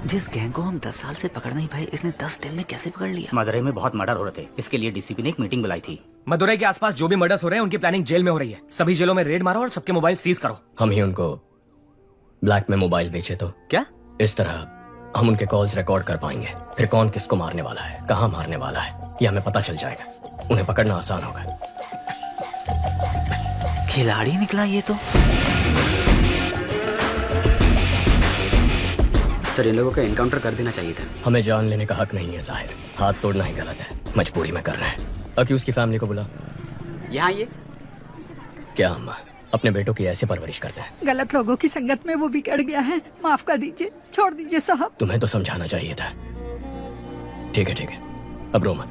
जिस गैंग को हम 10 साल से पकड़ नहीं पाए, इसने 10 दिन में कैसे पकड़ लिया? मदुरई में बहुत मर्डर हो रहे थे, इसके लिए डीसीपी ने एक मीटिंग बुलाई थी। मदुरई के आसपास जो भी मर्डर्स हो रहे हैं उनकी प्लानिंग जेल में हो रही है। सभी जेलों में रेड मारो और सबके मोबाइल सीज करो। हम ही उनको ब्लैक में मोबाइल बेचे तो क्या? इस तरह हम उनके कॉल्स रिकॉर्ड कर पाएंगे। फिर कौन किसको मारने वाला है, कहाँ मारने वाला है, ये हमें पता चल जाएगा। उन्हें पकड़ना आसान होगा। खिलाड़ी निकला ये तो। सर, इन लोगों का एनकाउंटर कर देना चाहिए था। हमें जान लेने का हक नहीं है जाहिर, हाथ तोड़ना ही गलत है। मजबूरी में कर रहे हैं। अक्यूज की फैमिली को बुला। यहाँ ये क्या हम अपने बेटों की ऐसे परवरिश करते हैं? गलत लोगों की संगत में वो बिगड़ गया है। माफ कर दीजिए, छोड़ दीजिए साहब। तुम्हें तो समझाना चाहिए था। ठीक है, अब रो मत।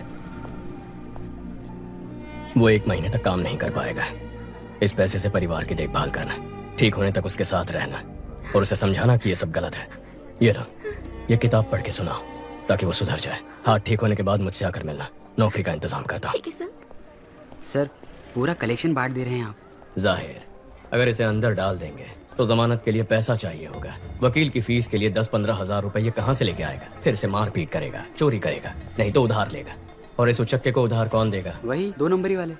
वो 1 महीने तक काम नहीं कर पाएगा। इस पैसे से परिवार की देखभाल करना, ठीक होने तक उसके साथ रहना और उसे समझाना कि ये सब गलत है। ये ना, ये किताब पढ़ के सुनाओ ताकि वो सुधर जाए। हाथ ठीक होने के बाद मुझसे आकर मिलना, नौकरी का इंतजाम करता हूँ। ठीक है सर। सर, पूरा कलेक्शन बांट दे रहे हैं आप। जाहिर, अगर इसे अंदर डाल देंगे तो जमानत के लिए पैसा चाहिए होगा। वकील की फीस के लिए 10-15 हजार रुपए ये कहाँ से लेके आएगा? फिर से मारपीट करेगा, चोरी करेगा, नहीं तो उधार लेगा। और इस उचक्के को उधार कौन देगा? वही 2 नंबरी वाले।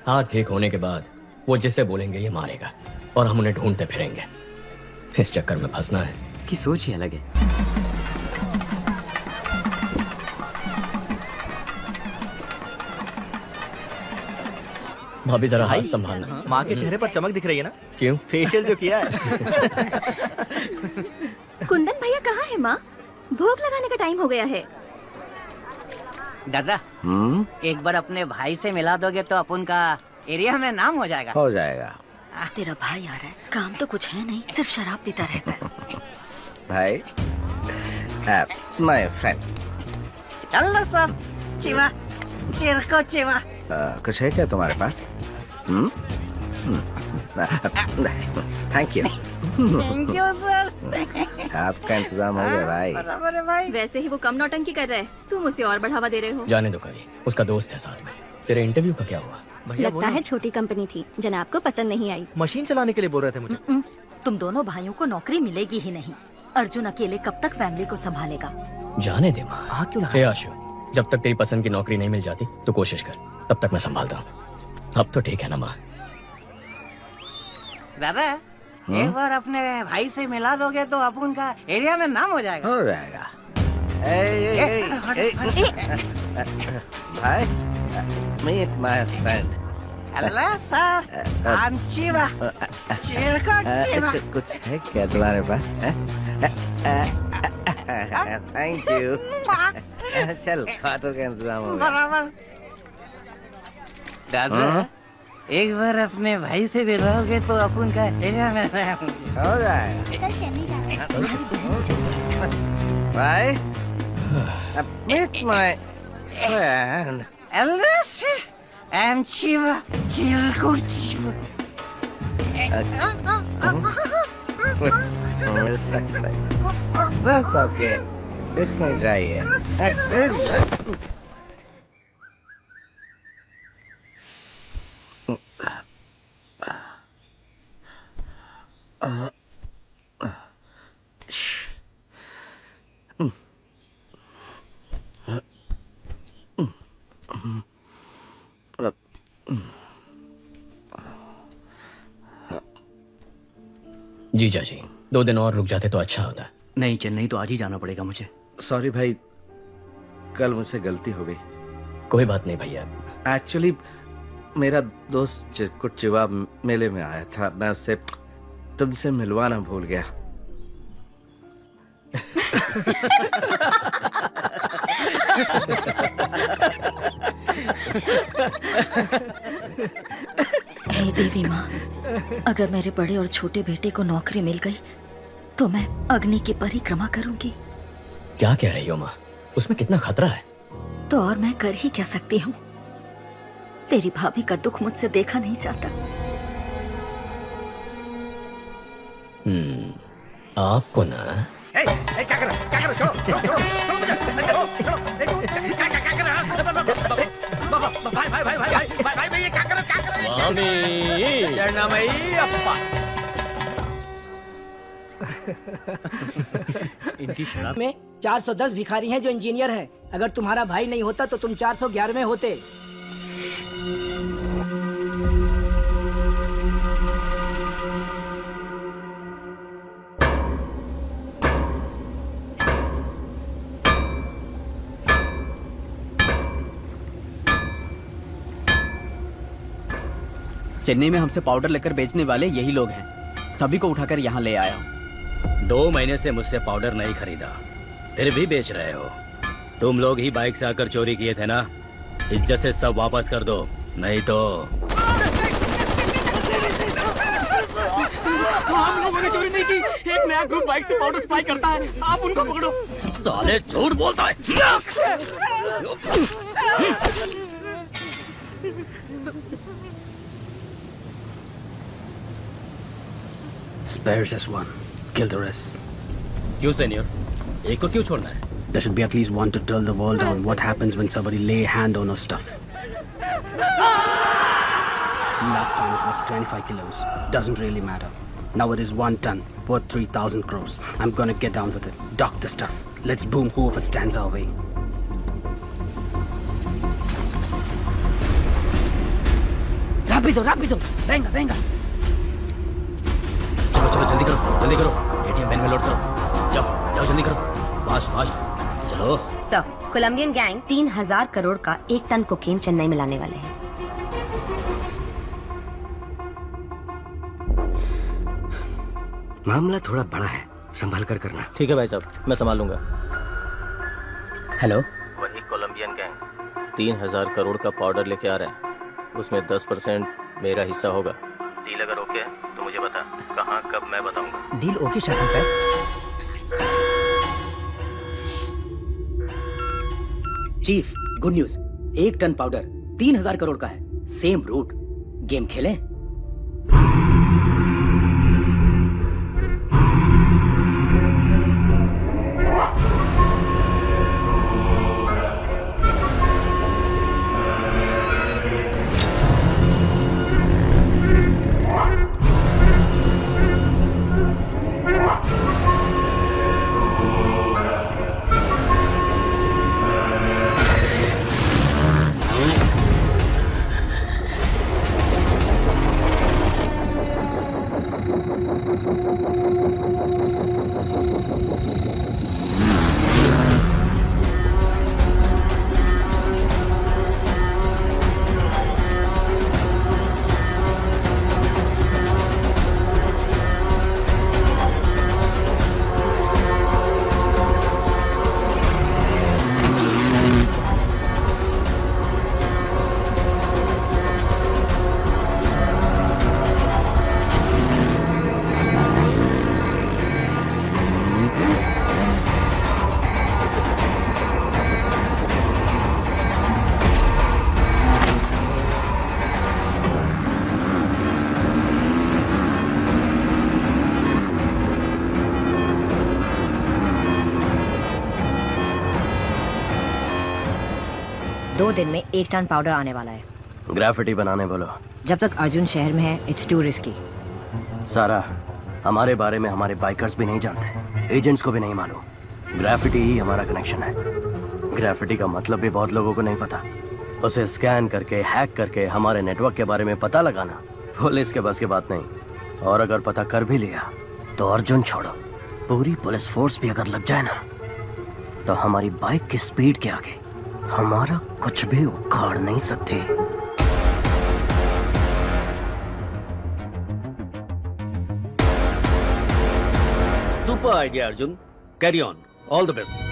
हाथ ठीक होने के बाद वो जिसे बोलेंगे ये मारेगा और हम उन्हें ढूंढते फिरेंगे। इस चक्कर में फंसना है की सोच ही अलग है। भाभी जरा हाथ संभालना। माँ के चेहरे पर चमक दिख रही है ना? क्यों? फेशियल जो किया है। कुंदन भैया कहाँ है माँ? भोग लगाने का टाइम हो गया है। दादा, एक बार अपने भाई से मिला दोगे तो अपन का एरिया में नाम हो जाएगा। हो जाएगा। तेरा भाई आ रहा है, काम तो कुछ है नहीं, सिर्फ शराब पीता रहता है। भाई, माय फ्रेंड। चल सर, चिवा, चिरको चिवा। कुछ है क्या तुम्हारे पास? Thank you. Thank you sir. आपका इंतजाम हो गया भाई। बराबर है भाई। वैसे ही वो कम नौटंकी कर रहा है, तुम उसे और बढ़ावा दे रहे हो। जाने दो कभी, उसका दोस्त है साथ में। तेरे इंटरव्यू का क्या हुआ? लगता है छोटी कंपनी थी, जनाब को पसंद नहीं आई। मशीन चलाने के लिए बोल रहे थे मुझे। तुम दोनों भाइयों को नौकरी मिलेगी ही नहीं। अर्जुन अकेले कब तक फैमिली को संभालेगा? जाने दे माँ। क्यों हे आशु, जब तक तेरी पसंद की नौकरी नहीं मिल जाती तो कोशिश कर, तब तक मैं संभालता हूँ। अब तो ठीक है ना माँ? दादा, एक बार अपने भाई से मिला दोगे तो अपन का एरिया में नाम हो जाएगा। हो जाएगा। भाई, meet my friend. Hello sir, I'm चिवा, चिरको चिवा। कुछ है क्या तुम्हारे पास? Thank you. चल, खाटो का इंतजाम हो गया। बराबर। दादा, एक बार अपने भाई से मिलोगे तो अपन का एरिया में नाम हो जाएगा। भाई, meet my friend. Hello sir, I'm चिवा, चिरको चिवा। That's okay. कुछ नहीं चाहिए। जीजा जी, 2 दिन और रुक जाते तो अच्छा होता। नहीं, चेन्नई तो आज ही जाना पड़ेगा मुझे। सॉरी भाई, कल मुझसे गलती हो गई। कोई बात नहीं भैया। एक्चुअली मेरा दोस्त चिरकुट चिवा मेले में आया था, मैं उससे तुमसे मिलवाना भूल गया। हे देवी माँ, अगर मेरे बड़े और छोटे बेटे को नौकरी मिल गई तो मैं अग्नि की परिक्रमा करूंगी। क्या कह रही हो माँ? उसमें कितना खतरा है। तो और मैं कर ही क्या सकती हूँ? तेरी भाभी का दुख मुझसे देखा नहीं जाता। आपको ना क्या कर रहा? छोड़ो, छोड़ो, छोड़ो, छोड़ो मुझे। छोड़ो, क्या कर रहा? भाई, ये क्या कर रहा? शरणमयी अप्पा। इनकी शराब में 410 भिखारी हैं जो इंजीनियर हैं। अगर तुम्हारा भाई नहीं होता तो तुम 411वें होते। चेन्नई में हमसे पाउडर लेकर बेचने वाले यही लोग हैं। सभी को उठाकर यहाँ ले आया हूँ। 2 महीने से मुझसे पाउडर नहीं खरीदा, फिर भी बेच रहे हो। तुम लोग ही बाइक से आकर चोरी किए थे ना? इज्जत से सब वापस कर दो, नहीं तो। हम लोगों ने चोरी नहीं की। एक नया ग्रुप बाइक से पाउडर सप्लाई करता है, आप उनको पकड़ो। साले झूठ बोलता है। Spares us one, kill the rest. क्यों सीनियर? एक को क्यों छोड़ना है? There should be at least one to tell the world on what happens when somebody lay hand on our stuff. Last time it was 25 kilos. Doesn't really matter. Now it is 1 ton, worth 3,000 crores. I'm gonna get down with it. Dock the stuff. Let's boom whoever stands our way. Rápido, rápido. Venga, venga. चलो चलो जल्दी करो, जल्दी करो। ATM van में load करो। जाओ जाओ जल्दी करो, फास्ट फास्ट चलो। सर, कोलंबियन गैंग 3000 करोड़ का 1 टन कोकेन चेन्नई में लाने वाले हैं। मामला थोड़ा बड़ा है, संभाल कर करना। ठीक है भाई साहब, मैं संभाल लूंगा। हेलो, वही कोलंबियन गैंग 3000 करोड़ का पाउडर लेके आ रहा है। उसमें 10% मेरा हिस्सा होगा। डील अगर ओके है तो मुझे बता, कहाँ कब मैं बताऊंगा। Deal okay Shasan sir. Chief, good news. 1 ton powder 3000 crore का है। Same root. गेम खेलें? दो दिन में 1 टन पाउडर आने वाला है। ग्राफिटी बनाने बोलो। जब तक अर्जुन शहर में है, इट्स टू रिस्की। सारा, हमारे बारे में हमारे बाइकर्स भी नहीं जानते, एजेंट्स को भी नहीं मालूम। ग्राफिटी ही हमारा कनेक्शन है। ग्राफिटी का मतलब भी बहुत लोगों को नहीं पता। उसे स्कैन करके, हैक करके हमारे नेटवर्क के बारे में पता लगाना पुलिस के बस की बात नहीं। और अगर पता कर भी लिया तो अर्जुन छोड़ो, पूरी पुलिस फोर्स भी अगर लग जाए ना, तो हमारी बाइक की स्पीड के आगे हमारा कुछ भी उखाड़ नहीं सकते। Super idea Arjun, carry on, all the best.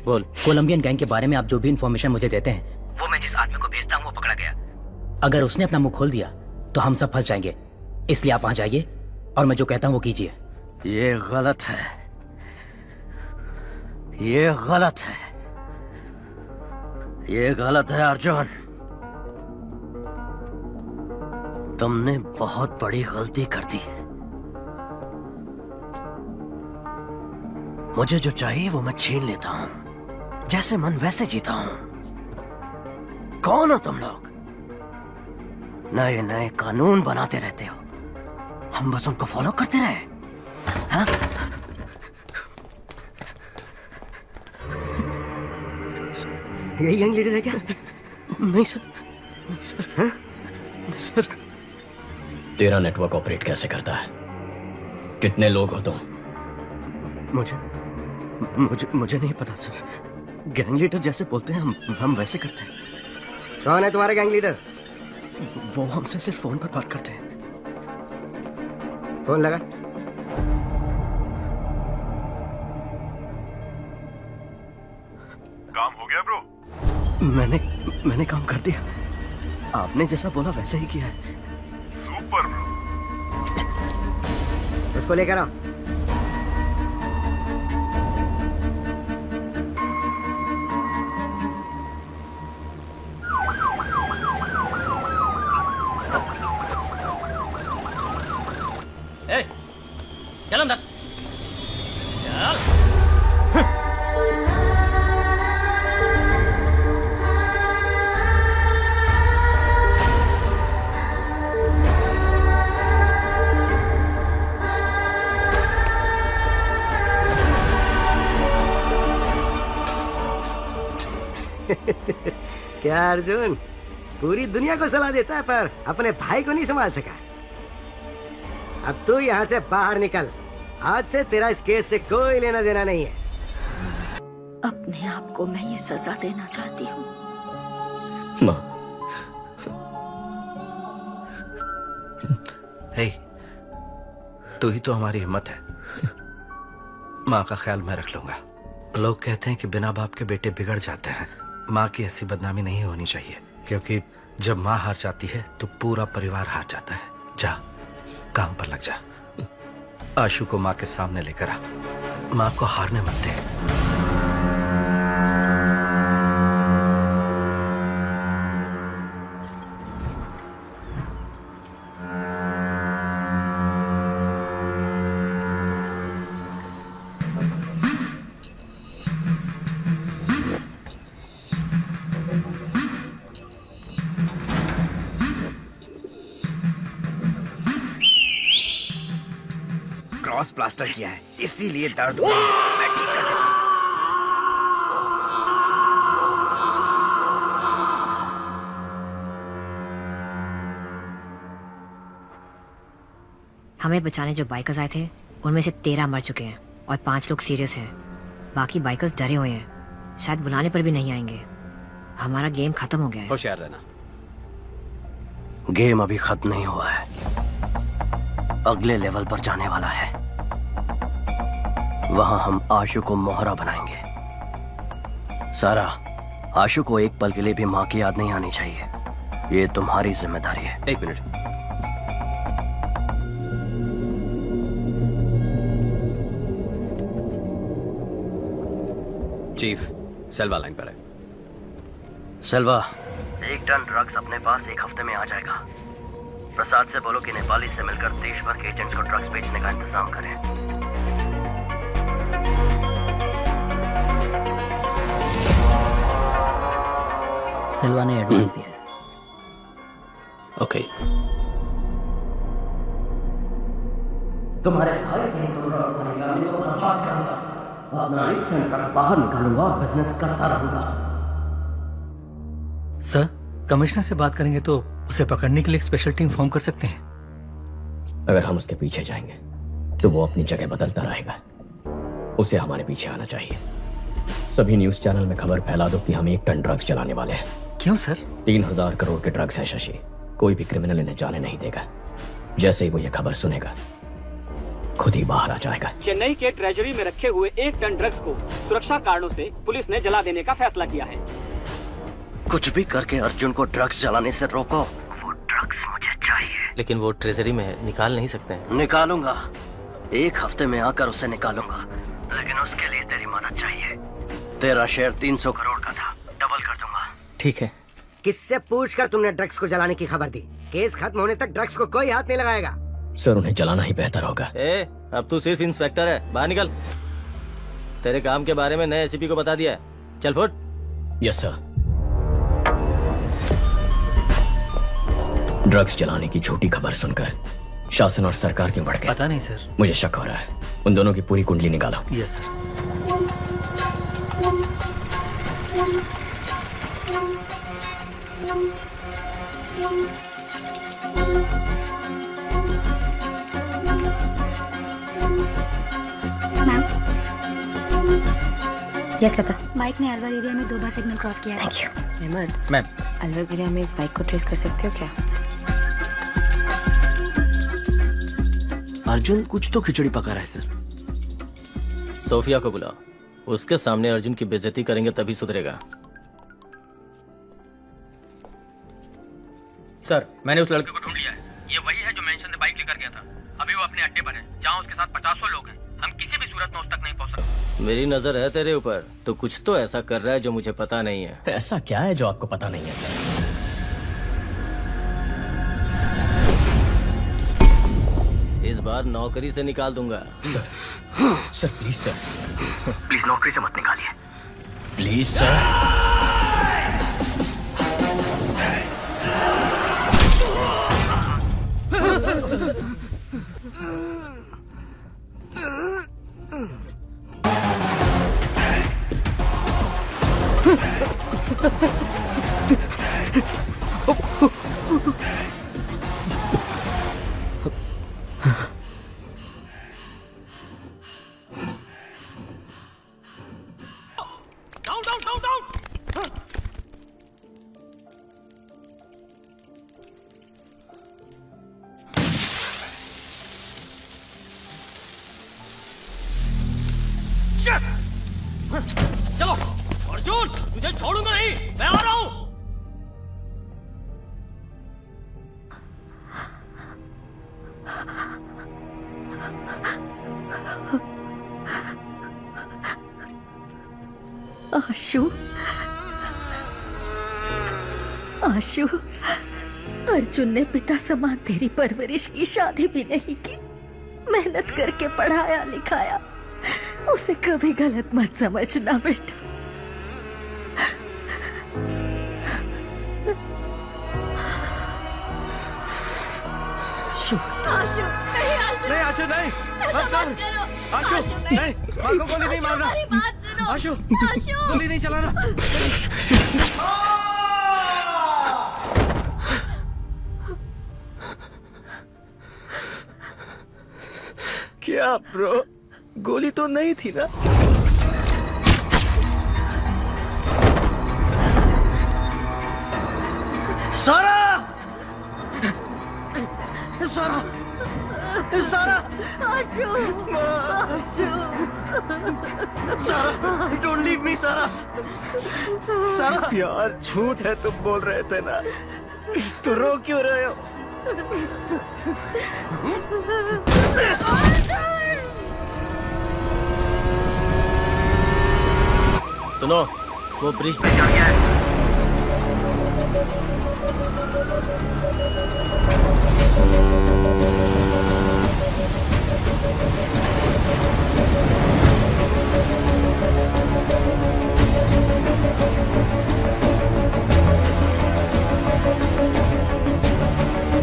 बोल। कोलंबियन गैंग के बारे में आप जो भी इंफॉर्मेशन मुझे देते हैं वो मैं जिस आदमी को भेजता हूँ वो पकड़ा गया। अगर उसने अपना मुंह खोल दिया तो हम सब फंस जाएंगे, इसलिए आप वहां जाइए और मैं जो कहता हूँ वो कीजिए। ये गलत है, ये गलत है, ये गलत है अर्जुन। तुमने बहुत बड़ी गलती कर दी। मुझे जो चाहिए वो मैं छीन लेता हूं, जैसे मन वैसे जीता हूं। कौन हो तुम लोग? नए नए कानून बनाते रहते हो, हम बस उनको फॉलो करते रहे। हाँ? यही गैंग लीडर है क्या? नहीं सर, नहीं सर, हाँ? नहीं सर। तेरा नेटवर्क ऑपरेट कैसे करता है? कितने लोग हो तुम? मुझे नहीं पता सर। गैंग लीडर जैसे बोलते हैं हम वैसे करते हैं। कौन है तुम्हारे गैंग लीडर? वो हमसे सिर्फ फोन पर बात करते हैं। फोन लगा। काम हो गया ब्रो? मैंने काम कर दिया। आपने जैसा बोला वैसे ही किया है। Super bro. उसको लेकर आओ। चल अंदर चल। क्या अर्जुन, पूरी दुनिया को सलाह देता है पर अपने भाई को नहीं संभाल सका। अब तू यहाँ से बाहर निकल। आज से तेरा इस केस से कोई लेना देना नहीं है। अपने आप को मैं ये सजा देना चाहती हूँ। माँ, हे, तू ही तो हमारी हिम्मत है। माँ का ख्याल मैं रख लूंगा। लोग कहते हैं कि बिना बाप के बेटे बिगड़ जाते हैं। माँ की ऐसी बदनामी नहीं होनी चाहिए, क्योंकि जब माँ हार जाती है तो पूरा परिवार हार जाता है। जा, काम पर लग जा। आशु को माँ के सामने लेकर आ। माँ को हारने मत दे। क्रॉस प्लास्टर किया है, इसीलिए दर्द हुआ। मैं ठीक कर देता हूं। हमें बचाने जो बाइकर्स आए थे उनमें से 13 मर चुके हैं और 5 लोग सीरियस हैं। बाकी बाइकर्स डरे हुए हैं, शायद बुलाने पर भी नहीं आएंगे। हमारा गेम खत्म हो गया है। होशियार रहना। गेम अभी खत्म नहीं हुआ है, अगले लेवल पर जाने वाला है। वहां हम आशु को मोहरा बनाएंगे। सारा, आशु को एक पल के लिए भी मां की याद नहीं आनी चाहिए। ये तुम्हारी जिम्मेदारी है। 1 मिनट। चीफ, सेल्वा लाइन पर है। सेल्वा, 1 टन ड्रग्स अपने पास 1 हफ्ते में आ जाएगा। प्रसाद से बोलो कि नेपाली से मिलकर देश भर के एजेंट्स को ड्रग्स बेचने का इंतजाम करें। सेल्वा ने एडवांस दिया है। ओके। तुम्हारे भाई से निकालने को बर्बाद करूंगा। अपना 1 टन ट्रक बाहर निकालूंगा और बिजनेस करता रहूंगा। सर, कमिश्नर से बात करेंगे तो उसे पकड़ने के लिए एक स्पेशल टीम फॉर्म कर सकते हैं। अगर हम उसके पीछे जाएंगे तो वो अपनी जगह बदलता रहेगा। उसे हमारे पीछे आना चाहिए। सभी न्यूज चैनल में खबर फैला दो कि हम 1 टन ड्रग्स चलाने वाले हैं। क्यों सर? 3000 करोड़ के ड्रग्स है शशि। कोई भी क्रिमिनल इन्हें जाने नहीं देगा। जैसे ही वो ये खबर सुनेगा खुद ही बाहर आ जाएगा। चेन्नई के ट्रेजरी में रखे हुए 1 टन ड्रग्स को सुरक्षा कारणों से पुलिस ने जला देने का फैसला किया है। कुछ भी करके अर्जुन को ड्रग्स जलाने से रोको। वो ड्रग्स मुझे चाहिए। लेकिन वो ट्रेजरी में है, निकाल नहीं सकते हैं। निकालूंगा, 1 हफ्ते में आकर उसे निकालूंगा। लेकिन उसके लिए तेरी मदद चाहिए। तेरा शेयर 300 करोड़ का था, डबल कर दूंगा। ठीक है। किससे पूछकर तुमने ड्रग्स को जलाने की खबर दी? केस खत्म होने तक ड्रग्स को कोई हाथ नहीं लगाएगा। सर, उन्हें जलाना ही बेहतर होगा। अब तू सिर्फ इंस्पेक्टर है, बाहर निकल। तेरे काम के बारे में नए एसीपी को बता दिया है। चल फुट। Yes sir. ड्रग्स जलाने की झूठी खबर सुनकर शासन और सरकार क्यों बढ़ गए? पता नहीं सर। मुझे शक हो रहा है। उन दोनों की पूरी कुंडली निकालो। Yes sir. यस लता। बाइक ने अलवर एरिया में 2 बार सिग्नल क्रॉस किया है। Thank you. Ahmed, ma'am, Alwar area में इस बाइक को ट्रेस कर सकते हो क्या? अर्जुन कुछ तो खिचड़ी पका रहा है सर। सोफिया को बुलाओ। उसके सामने अर्जुन की बेइज्जती करेंगे तभी सुधरेगा। सर, मैंने उस लड़के को ढूंढ लिया है। ये वही है जो मेंशन से बाइक लेकर गया था। अभी वो अपने अड्डे पर है, जहाँ उसके साथ 50 लोग हैं। हम किसी भी सूरत में उस तक नहीं पहुंच सकते। मेरी नजर है तेरे ऊपर, तो कुछ तो ऐसा कर रहा है जो मुझे पता नहीं है। ऐसा क्या है जो आपको पता नहीं है सर? इस बार नौकरी से निकाल दूंगा। सर प्लीज सर, प्लीज नौकरी से मत निकालिए। Please sir. Down down down down. चलो अर्जुन, तुझे छोड़ूंगा नहीं, मैं आ रहा हूं। आशु, आशु, अर्जुन ने पिता समान तेरी परवरिश की, शादी भी नहीं की, मेहनत करके पढ़ाया लिखाया। उसे कभी गलत मत समझना बेटा। आशु नहीं, आशु नहीं, मत कर। आशु नहीं, माँ को गोली नहीं मारना। आशु गोली नहीं चलाना। क्या ब्रो, गोली तो नहीं थी ना? सारा, सारा, सारा, आशु, आशु, सारा, डोंट लीव मी सारा। सारा यार, झूठ है तुम बोल रहे थे ना, तो रो क्यों रहे हो? सुनो, वो ब्रिज पे चढ़ गया है।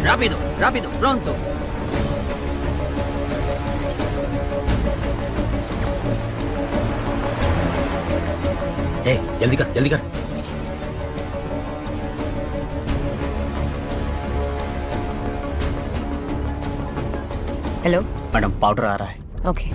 Rápido, rápido, pronto. जल्दी कर, जल्दी कर। हेलो मैडम, पाउडर आ रहा है। ओके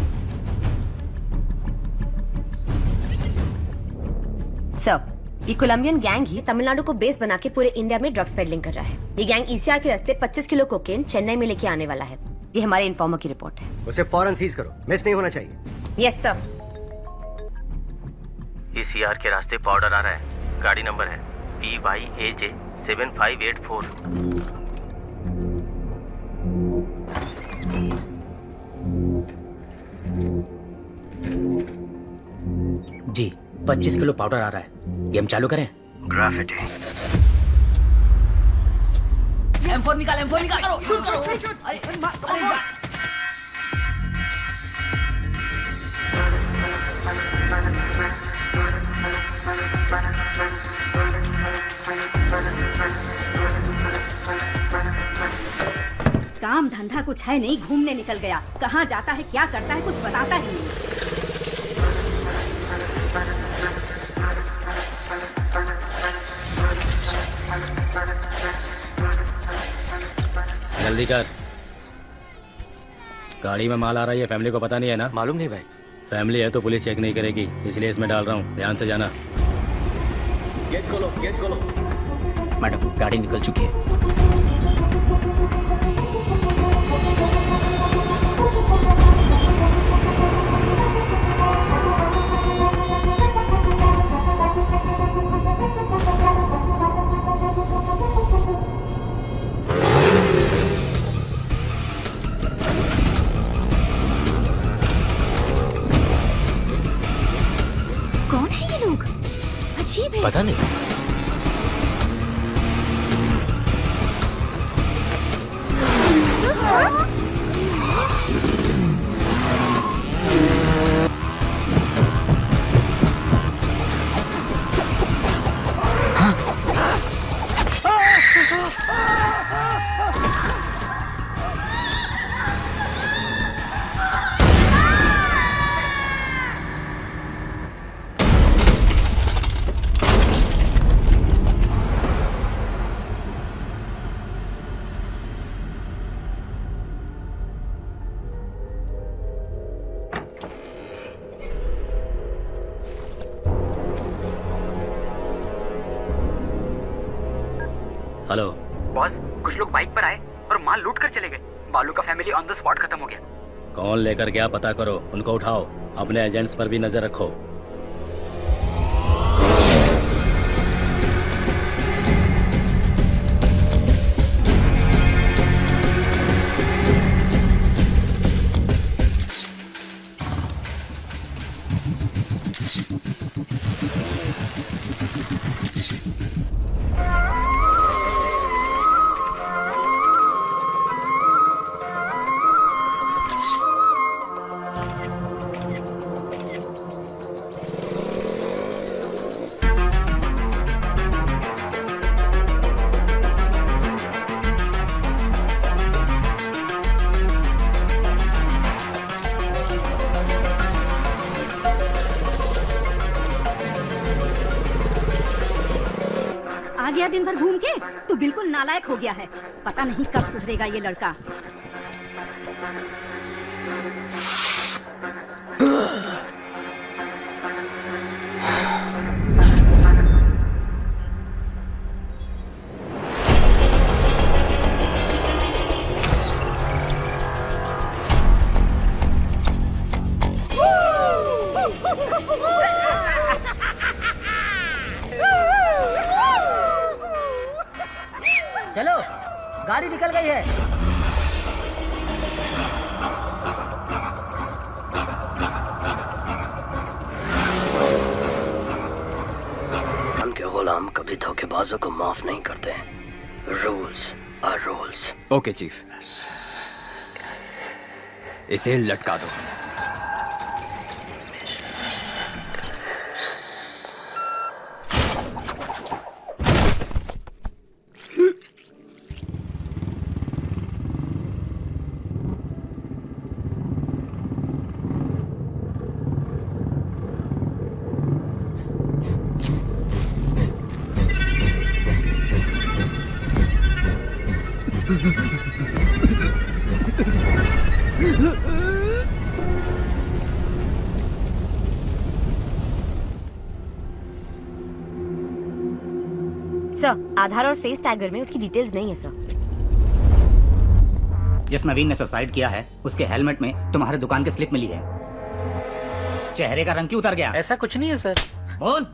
सर, ये कोलंबियन गैंग ही तमिलनाडु को बेस बना के पूरे इंडिया में ड्रग्स पेडलिंग कर रहा है। ये गैंग ईसीआर के रास्ते 25 किलो कोकेन चेन्नई में लेके आने वाला है। ये हमारे इन्फॉर्मर की रिपोर्ट है। उसे फौरन सीज करो, मिस नहीं होना चाहिए। Yes sir. ईसीआर के रास्ते पाउडर आ रहा है। गाड़ी नंबर है PYAJ 7584। जी, 25 किलो पाउडर आ रहा है। गेम चालू करें? ग्राफिटी। M4 निकाल, M4 निकाल, करो, शूट करो। अरे काम धंधा कुछ है नहीं, घूमने निकल गया। कहाँ जाता है, क्या करता है, कुछ बताता ही नहीं। जल्दी कर। गाड़ी में माल आ रहा है, फैमिली को पता नहीं है ना? मालूम नहीं भाई। फैमिली है तो पुलिस चेक नहीं करेगी, इसलिए इसमें डाल रहा हूँ, ध्यान से जाना। गेट खोलो, गेट खोलो। मैडम, गाड़ी निकल चुकी है। कौन है ये लोग? अजीब है। पता नहीं। हेलो बॉस, कुछ लोग बाइक पर आए और माल लूट कर चले गए। बालू का फैमिली ऑन द स्पॉट खत्म हो गया। कौन लेकर गया पता करो, उनको उठाओ, अपने एजेंट्स पर भी नजर रखो। आ गया दिन भर घूम के, तू बिल्कुल नालायक हो गया है। पता नहीं कब सुधरेगा ये लड़का। चलो, गाड़ी निकल गई है। उनके गुलाम कभी धोखेबाजों को माफ नहीं करते। Rules are rules. Okay chief, इसे लटका दो। सर, आधार और फेस टैगर में उसकी डिटेल्स नहीं है सर। जिस नवीन ने सुसाइड किया है उसके हेलमेट में तुम्हारे दुकान की स्लिप मिली है। चेहरे का रंग क्यों उतर गया? ऐसा कुछ नहीं है सर। बोल।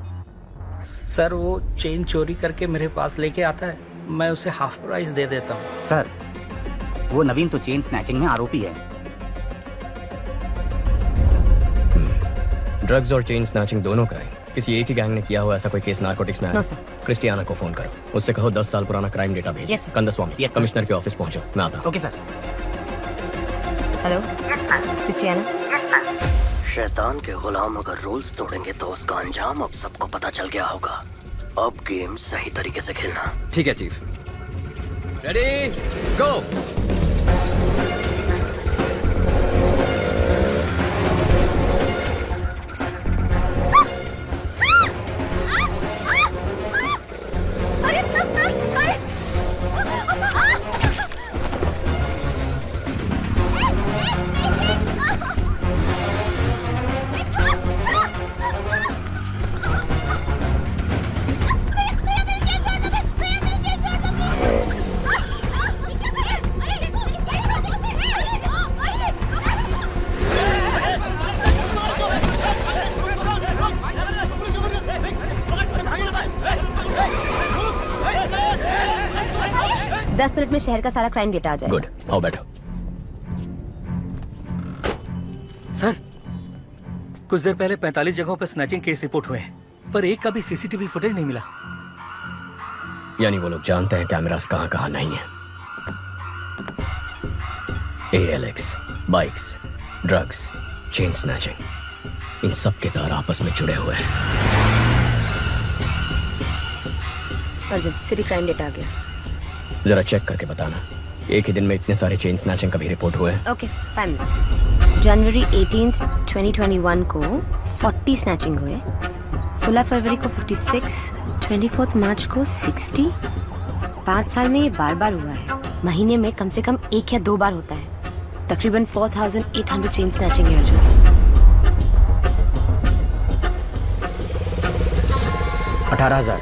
सर वो चेन चोरी करके मेरे पास लेके आता है, मैं उसे हाफ प्राइस दे देता हूँ। सर, वो नवीन तो चेन स्नैचिंग में आरोपी है। ड्रग्स और चेन स्नैचिंग दोनों क्राइम किसी एक ही गैंग ने किया हुआ ऐसा कोई केस नार्कोटिक्स में नो है? सर। क्रिस्टियाना को फोन करो, उससे कहो 10 साल पुराना क्राइम डेटा भेजो। Yes, sir. Kandaswamy, Yes, sir. Commissioner के ऑफिस पहुंचो, मैं आता हूं। Okay sir. Hello Christiana. शैतान के गुलाम अगर रूल्स तोड़ेंगे तो उसका अंजाम अब सबको पता चल गया होगा। अब गेम सही तरीके से खेलना। ठीक है चीफ। रेडी गो। दस मिनट में शहर का सारा क्राइम डेटा आ जाएगा। गुड, आओ बैठो। सर, कुछ देर पहले 45 जगहों पर स्नैचिंग केस रिपोर्ट हुए हैं, पर एक का भी सीसीटीवी फुटेज नहीं मिला। यानी वो लोग जानते हैं कैमरास कहाँ कहाँ नहीं है। ALX, bikes, drugs, chain snatching, इन सब के तार आपस में जुड़े हुए हैं। अर्जुन, सिटी क्राइम डेटा आ गया। जरा चेक करके बताना, एक ही दिन में इतने सारे चेन स्नैचिंग का भी रिपोर्ट हुए हैं? Okay, fine. जनवरी 18, 2021 को 40 स्नैचिंग हुए, 16 फरवरी को 56, 24 मार्च को 60। 5 साल में ये बार बार हुआ है। महीने में कम से कम 1 या 2 बार होता है। तकरीबन 4800 चेन स्नैचिंग है अर्जुन। 18,000,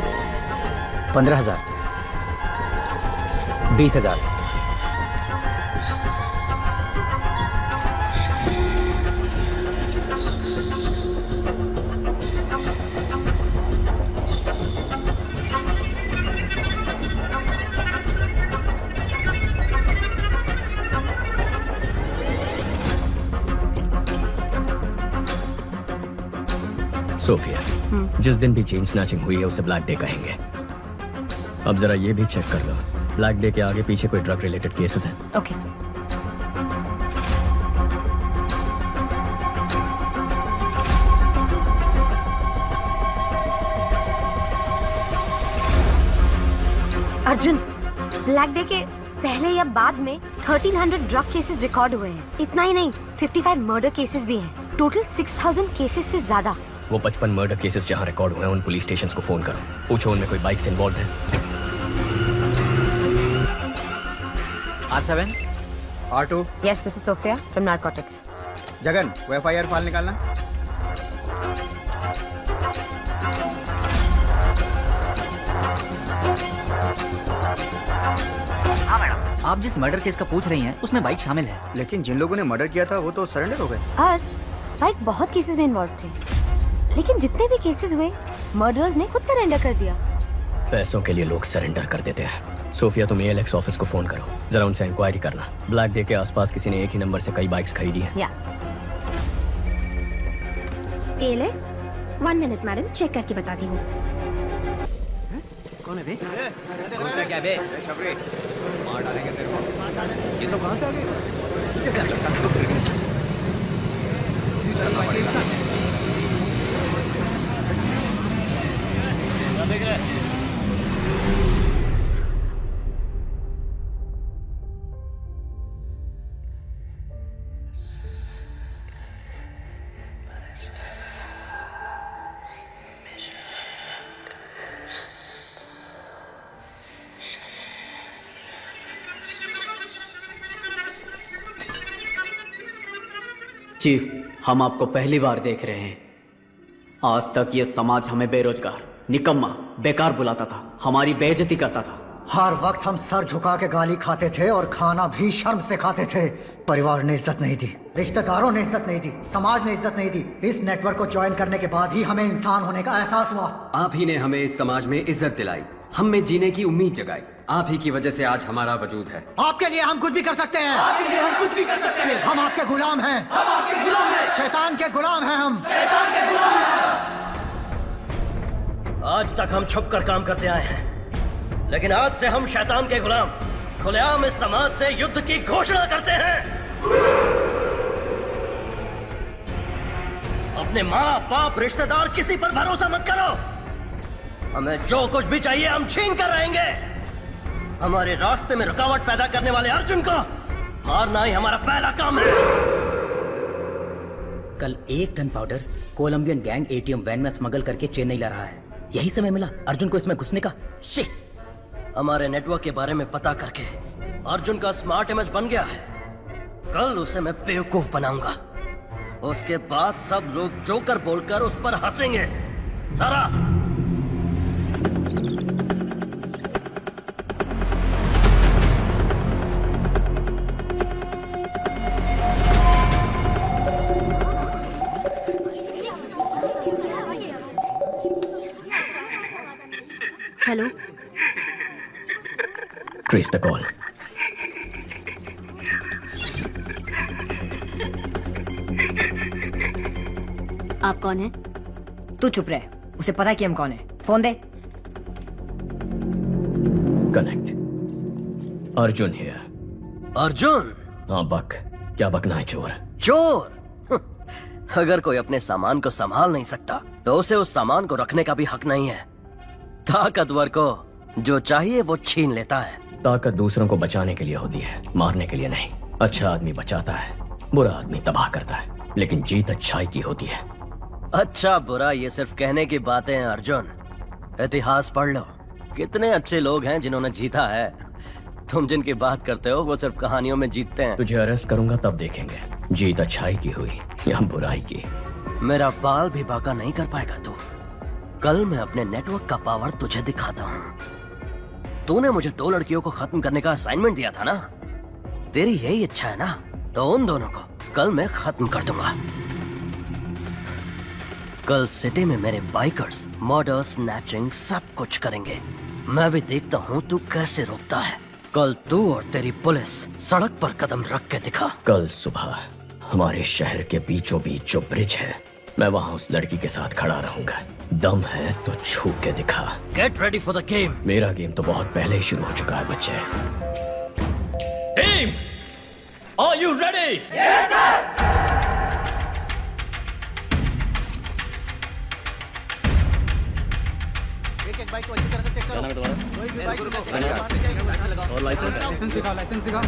15,000, 20,000। सोफिया, जिस दिन भी चेन स्नैचिंग हुई है उसे ब्लैक डे कहेंगे। अब जरा ये भी चेक कर लो, ब्लैक डे के आगे पीछे कोई ड्रग रिलेटेड केसेस हैं? ओके। अर्जुन, ब्लैक डे के पहले या बाद में 1300 ड्रग केसेस रिकॉर्ड हुए हैं। इतना ही नहीं, 55 मर्डर केसेस भी हैं। टोटल 6000 केसेस से ज्यादा। वो 55 मर्डर केसेस जहां रिकॉर्ड हुए हैं उन पुलिस स्टेशंस को फोन करो, पूछो उनमें कोई बाइक्स इन्वॉल्व है। R7, R2। Yes, this is Sophia from Narcotics. Jagan, वो FIR फाइल निकालना। हाँ मैडम, आप जिस मर्डर केस का पूछ रही हैं उसमें बाइक शामिल है। लेकिन जिन लोगों ने मर्डर किया था वो तो सरेंडर हो गए। आज बाइक बहुत केसेस में इन्वॉल्व थे, लेकिन जितने भी केसेस हुए मर्डरर्स ने खुद सरेंडर कर दिया। पैसों के लिए लोग सरेंडर कर देते हैं। सोफिया, तुम ALX ऑफिस को फोन करो, जरा उनसे इंक्वायरी करना। ब्लैक डे के आसपास किसी ने एक ही नंबर से कई बाइक्स खरीदी हैं। या ALX, 1 मिनट मैडम, चेक करके बताती हूँ। कौन है बे? क्या बे? मार डालेंगे तेरे को। ये सब कहाँ से आ गए? कैसे आ गए? देख रहे? चीफ, हम आपको पहली बार देख रहे हैं। आज तक ये समाज हमें बेरोजगार, निकम्मा, बेकार बुलाता था, हमारी बेइज्जती करता था। हर वक्त हम सर झुका के गाली खाते थे और खाना भी शर्म से खाते थे। परिवार ने इज्जत नहीं दी, रिश्तेदारों ने इज्जत नहीं दी, समाज ने इज्जत नहीं दी। इस नेटवर्क को ज्वाइन करने के बाद ही हमें इंसान होने का एहसास हुआ। आप ही ने हमें इस समाज में इज्जत दिलाई, हम में जीने की उम्मीद जगाई। आप ही की वजह से आज हमारा वजूद है। आपके लिए हम कुछ भी कर सकते हैं। आपके लिए हम कुछ भी कर सकते हैं। हम आपके गुलाम हैं। हम आपके गुलाम हैं। शैतान के गुलाम हैं हम। शैतान के गुलाम हैं। आज तक हम छुप कर काम करते आए हैं, लेकिन आज से हम शैतान के गुलाम खुलेआम इस समाज से युद्ध की घोषणा करते हैं। अपने माँ बाप रिश्तेदार किसी पर भरोसा मत करो। हमें जो कुछ भी चाहिए हम छीन कर रहेंगे। हमारे रास्ते में रुकावट पैदा करने वाले अर्जुन को मारना ही हमारा पहला काम है। कल 1 ton powder Colombian gang ATM van में स्मगल करके चेन्नई ला रहा है। यही समय मिला अर्जुन को इसमें घुसने का। हमारे नेटवर्क के बारे में पता करके अर्जुन का स्मार्ट इमेज बन गया है। कल उसे मैं बेवकूफ बनाऊंगा। उसके बाद सब लोग जोकर बोलकर उस पर हंसेंगे। सारा हेलो, ट्रेस द कॉल। आप कौन है? तू चुप रहे, उसे पता है कि हम कौन है। Phone they. Connect. Arjun here. Arjun? हाँ बक, क्या बकना है चोर? चोर? अगर कोई अपने सामान को संभाल नहीं सकता तो उसे उस सामान को रखने का भी हक नहीं है। ताकतवर को जो चाहिए वो छीन लेता है। ताकत दूसरों को बचाने के लिए होती है, मारने के लिए नहीं। अच्छा आदमी बचाता है, बुरा आदमी तबाह करता है, लेकिन जीत अच्छाई की होती है। अच्छा बुरा ये सिर्फ कहने की बातें हैं अर्जुन। इतिहास पढ़ लो, कितने अच्छे लोग हैं जिन्होंने जीता है। तुम जिनकी बात करते हो वो सिर्फ कहानियों में जीतते हैं। तुझे अरेस्ट करूंगा तब देखेंगे जीत अच्छाई की हुई या बुराई की। मेरा बाल भी बाका नहीं कर पाएगा तू। कल मैं अपने नेटवर्क का पावर तुझे दिखाता हूँ। तूने मुझे 2 लड़कियों को खत्म करने का असाइनमेंट दिया था ना, तेरी यही इच्छा है ना, तो उन दोनों को कल मैं खत्म कर दूंगा। कल सिटी में मेरे बाइकर्स मर्डर, स्नैचिंग सब कुछ करेंगे। मैं भी देखता हूँ तू कैसे रोकता है। कल तू और तेरी पुलिस सड़क पर कदम रख के दिखा। कल सुबह हमारे शहर के बीचों बीच जो ब्रिज है, मैं वहाँ उस लड़की के साथ खड़ा रहूंगा। दम है तो छू के दिखा। Get ready for the game. मेरा गेम तो बहुत पहले ही शुरू हो चुका है बच्चे। Team, are you ready? Yes sir. एक बाइक को अच्छी तरह से चेक करो। कोई भी बाइक को और लाइसेंस दिखाओ, लाइसेंस दिखाओ।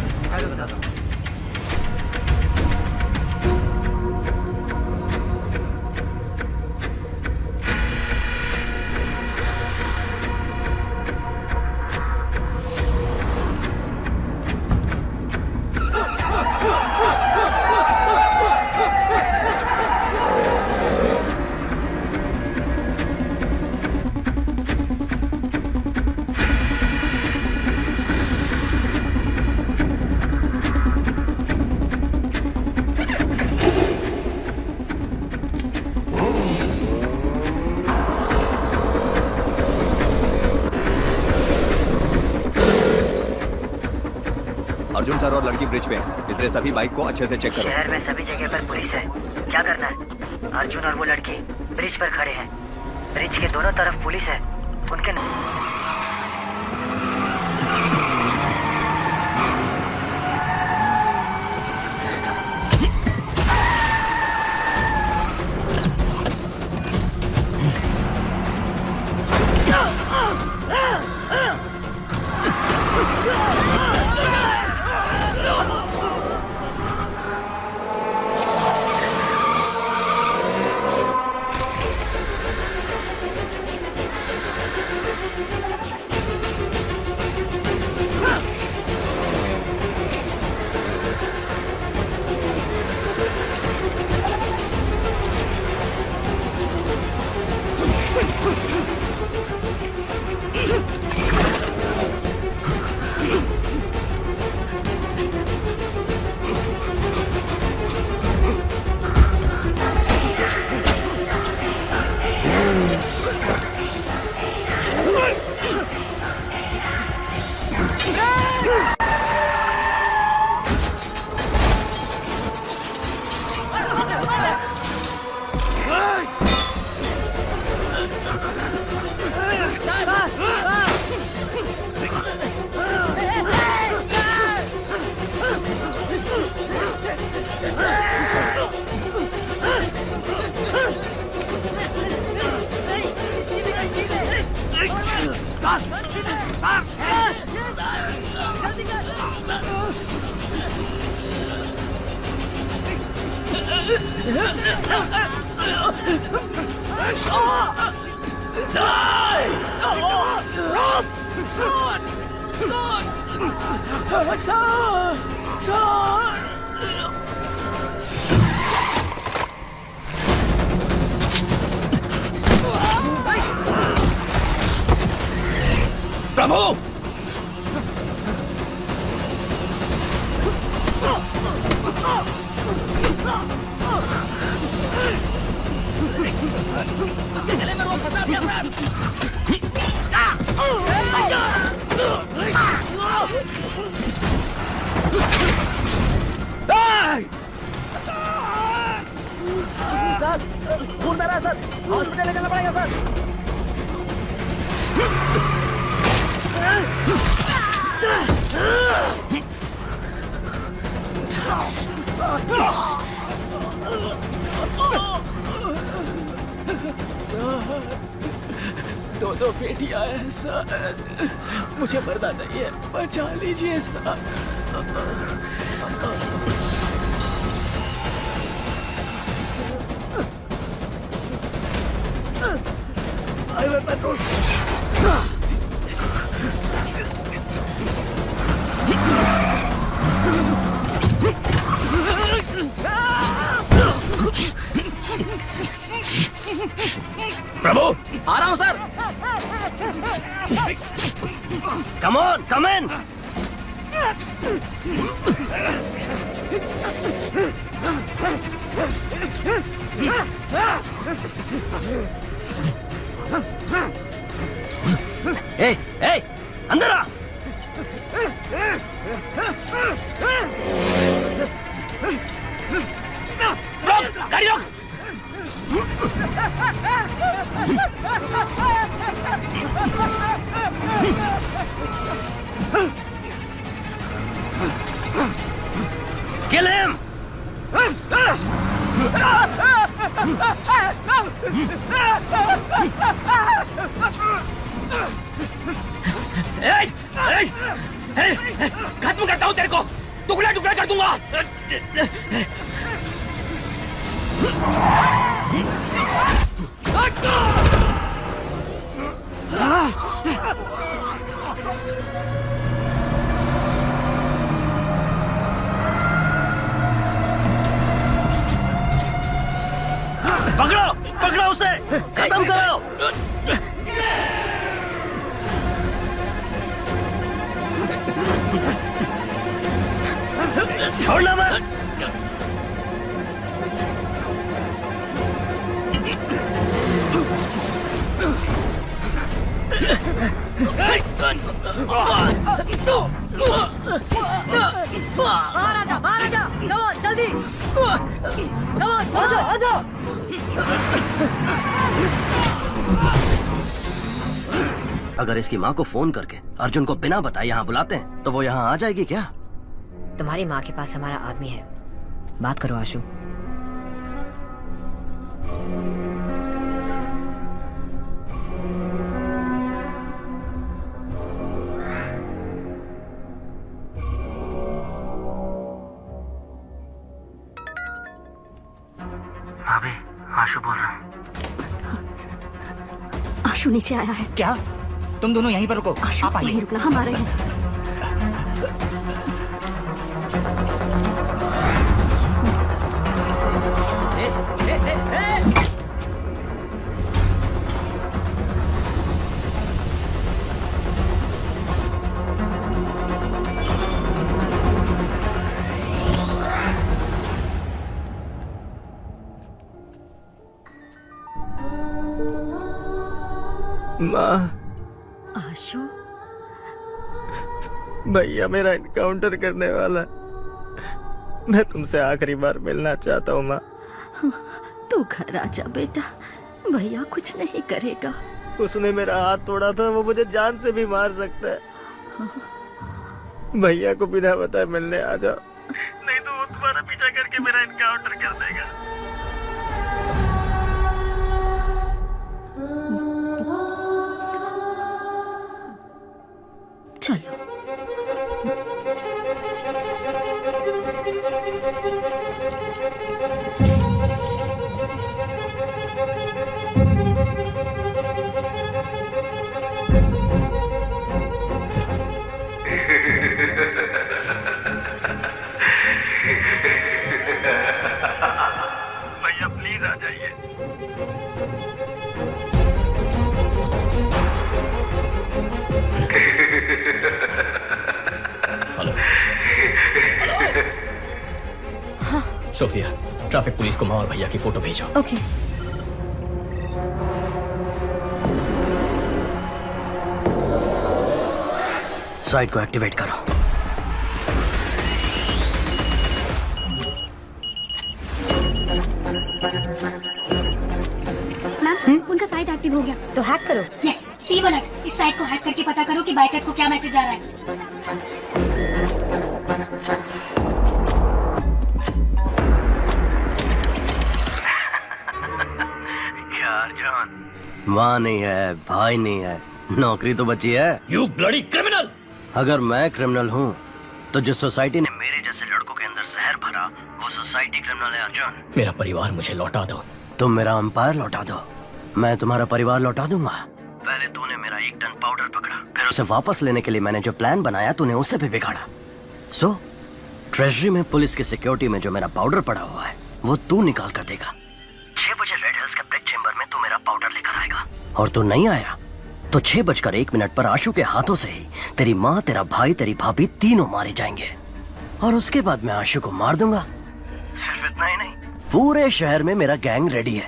अर्जुन सर और लड़की ब्रिज पे हैं, इसलिए सभी बाइक को अच्छे से चेक करो। शहर में सभी जगह पर पुलिस है, क्या करना है? अर्जुन और वो लड़की ब्रिज पर खड़े हैं। ब्रिज के दोनों तरफ पुलिस है, उनके प्रभु, गले में रोक फंसा दिया सर। खून बह रहा है सर, हॉस्पिटल ले चलना पड़ेगा सर। सर, दो बेटियां हैं सर, मुझे मरना नहीं है, बचा लीजिए सर। Highway patrol. प्रभु, आ रहा हूँ sir. Come on, come in. Hey, hey, अंदर आ. रोक, गाड़ी रोक. Kill him! खत्म करता हूँ तेरे को, टुकड़ा टुकड़ा कर दूंगा. पकड़ो, पकड़ो उसे, खत्म करो. छोड़ना मत. बाहर आजा, बाहर आजा, कमोन जल्दी, कमोन आजा, आजा. अगर इसकी माँ को फोन करके अर्जुन को बिना बताए यहाँ बुलाते हैं तो वो यहाँ आ जाएगी क्या? तुम्हारी माँ के पास हमारा आदमी है, बात करो आशु. भाभी, आशु बोल रहा हूँ. आशु नीचे आया है. क्या? तुम दोनों यहीं पर रुको. आशु आप आइए. यहीं रुकना, हम आ रहे हैं. माँ, आशु, भैया मेरा इनकाउंटर करने वाला. मैं तुमसे आखिरी बार मिलना चाहता हूँ माँ. तू घर आजा बेटा, भैया कुछ नहीं करेगा. उसने मेरा हाथ तोड़ा था, वो मुझे जान से भी मार सकता है. भैया को बिना बताए मिलने आ जाओ, नहीं तो वो तुम्हारा पीछा करके मेरा इनकाउंटर कर देगा. चलो. भैया प्लीज आ जाइए. हेलो. हाँ. सोफिया, ट्रैफिक पुलिस को माँ और भैया की फोटो भेजो. ओके. साइट को एक्टिवेट करो. मैम, उनका साइट एक्टिव हो गया. तो हैक करो. Yes, 3 minute. इस साइट को हैक करके पता करो कि बाइकर्स को क्या मैसेज आ रहा है. क्या अर्जुन? माँ नहीं है, भाई नहीं है, नौकरी तो बची है. You bloody criminal! अगर मैं क्रिमिनल हूँ तो जिस सोसाइटी ने मेरे जैसे लड़कों के अंदर जहर भरा, वो सोसाइटी क्रिमिनल है अर्जुन. मेरा परिवार मुझे लौटा दो. तुम मेरा अंपायर लौटा दो, मैं तुम्हारा परिवार लौटा दूंगा. पहले तूने मेरा 1 टन पाउडर पकड़ा, फिर उसे वापस लेने के लिए मैंने जो प्लान बनाया तूने उससे भी बिगाड़ा. सो ट्रेजरी में पुलिस की सिक्योरिटी में जो मेरा पाउडर पड़ा हुआ है वो तू निकाल कर देगा. 6 बजे रेड हिल्स के ब्रेक चेंबर में तू मेरा पाउडर लेकर आएगा. और तू नहीं आया तो 6:01 पर आशु के हाथों से ही तेरी माँ, तेरा भाई, तेरी भाभी तीनों मारे जाएंगे। और उसके बाद मैं आशु को मार दूंगा। सिर्फ इतना ही नहीं, पूरे शहर में मेरा गैंग रेडी है।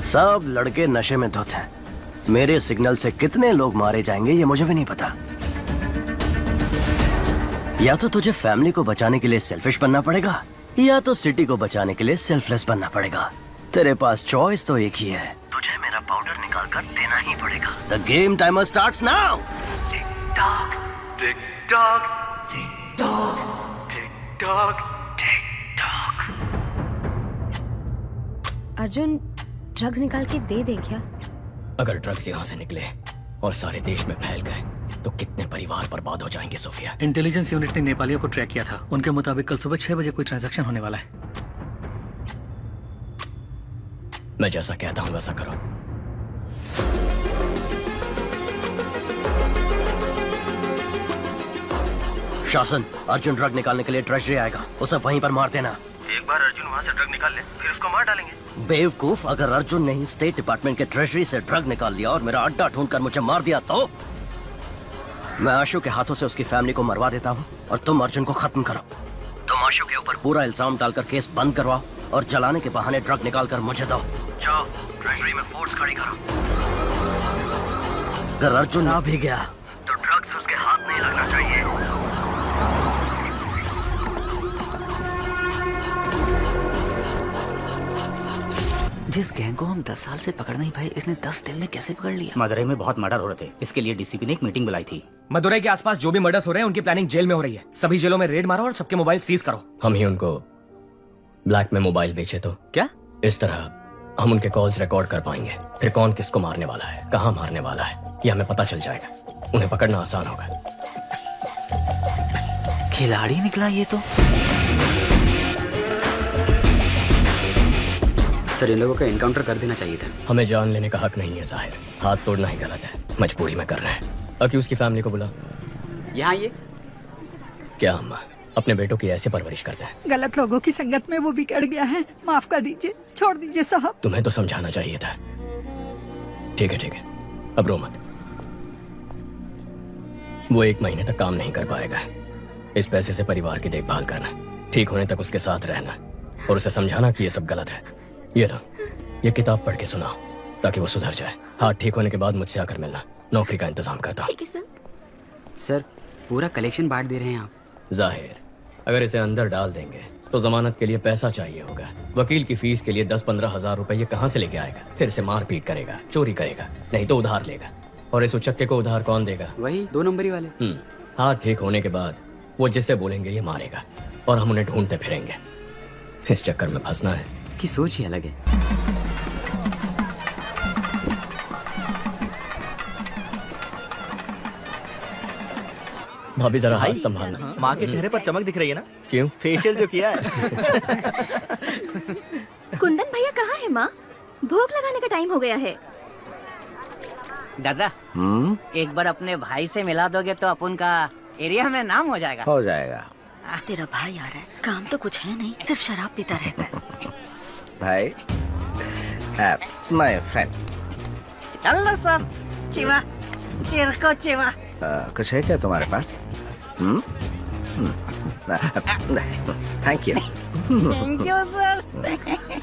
सब लड़के नशे में धुत हैं। मेरे सिग्नल से कितने लोग मारे जाएंगे ये मुझे भी नहीं पता। या तो तुझे फैमिली को बचाने के लिए सेल्फिश बनना पड़ेगा, या तो सिटी को बचाने के लिए सेल्फलेस बनना पड़ेगा। तेरे पास चॉइस तो एक ही है। तुझे मेरा पाउडर निकाल कर देना ही पड़ेगा। The game timer starts now. Tick tock, tick tock, tick tock, tick tock, tick tock. Arjun, drugs निकाल के दे दे क्या? अगर ड्रग्स यहाँ से निकले और सारे देश में फैल गए तो कितने परिवार बर्बाद हो जाएंगे सोफिया। इंटेलिजेंस यूनिट ने नेपालियों को ट्रैक किया था। उनके मुताबिक कल सुबह 6 बजे कोई ट्रांजैक्शन होने वाला है। मैं जैसा कहता हूँ वैसा करो। शासन, अर्जुन ड्रग निकालने के लिए ट्रेजरी आएगा, उसे वहीं पर मार देना। एक बार अर्जुन वहाँ से ड्रग निकाल ले, फिर उसको मार डालेंगे। बेवकूफ, अगर अर्जुन ने ही स्टेट डिपार्टमेंट के ट्रेजरी से ड्रग निकाल लिया और मेरा अड्डा ढूंढकर मुझे मार दिया तो मैं आशु के हाथों से उसकी फैमिली को मरवा देता हूँ और तुम अर्जुन को खत्म करो। तुम आशु के ऊपर पूरा इल्जाम डालकर केस बंद करवाओ और जलाने के बहाने ड्रग निकाल कर मुझे दो। जाओ, ट्रेजरी में फोर्स खड़ी करो। अगर अर्जुन ना भी गया तो ड्रग्स उसके हाथ नहीं लगना चाहिए। जिस गैंग को हम 10 साल से पकड़ नहीं पाए, इसने 10 दिन में कैसे पकड़ लिया? मदुरई में बहुत मर्डर हो रहे थे, इसके लिए डीसीपी ने एक मीटिंग बुलाई थी। मदुरई के आसपास जो भी मर्डर्स हो रहे हैं उनकी प्लानिंग जेल में हो रही है। सभी जेलों में रेड मारो और सबके मोबाइल सीज करो। हम ही उनको ब्लैक में मोबाइल बेचे तो क्या? इस तरह हम उनके कॉल्स रिकॉर्ड कर पाएंगे। फिर कौन किसको मारने वाला है, कहाँ मारने वाला है, ये हमें पता चल जाएगा। उन्हें पकड़ना आसान होगा। खिलाड़ी निकला ये तो। सर, इन लोगों का एनकाउंटर कर देना चाहिए था। हमें जान लेने का हक नहीं है जाहिर, हाथ तोड़ना ही गलत है। मजबूरी में कर रहे हैं। अक्यूज की फैमिली को बुला। यहाँ ये क्या अम्मा अपने बेटों की ऐसे परवरिश करते हैं? गलत लोगों की संगत में वो बिगड़ गया है। माफ कर दीजिए, छोड़ दीजिए साहब। तुम्हें तो समझाना चाहिए था। ठीक है ठीक है, अब रो मत। वो 1 महीने तक काम नहीं कर पाएगा। इस पैसे से परिवार की देखभाल करना, ठीक होने तक उसके साथ रहना और उसे समझाना कि ये सब गलत है। ये ना, ये किताब पढ़ के सुनाओ ताकि वो सुधर जाए। हाथ ठीक होने के बाद मुझसे आकर मिलना, नौकरी का इंतजाम करता हूँ। सर, पूरा कलेक्शन बांट दे रहे हैं आप। जाहिर, अगर इसे अंदर डाल देंगे तो जमानत के लिए पैसा चाहिए होगा। वकील की फीस के लिए 10-15 हजार रुपए ये कहाँ से लेके आएगा? फिर से मारपीट करेगा, चोरी करेगा, नहीं तो उधार लेगा। और इस उचक्के को उधार कौन देगा? वही 2 नंबरी वाले। हाथ ठीक होने के बाद वो जिसे बोलेंगे ये मारेगा और हम उन्हें ढूंढते फिरेंगे। इस चक्कर में फंसना है की सोच ही अलग है। भाभी जरा हाथ संभालना। माँ के चेहरे पर चमक दिख रही है ना? क्यों? फेशियल जो किया है। कुंदन भैया कहाँ है माँ? भोग लगाने का टाइम हो गया है। दादा, एक बार अपने भाई से मिला दोगे तो अपन का एरिया में नाम हो जाएगा। हो जाएगा। तेरा भाई आ रहा है, काम तो कुछ है नहीं, सिर्फ शराब पीता रहता है। भाई, माय फ्रेंड। चलो सब, चिवा, चिरको चिवा। कुछ है क्या तुम्हारे पास? Thank you. Thank you sir.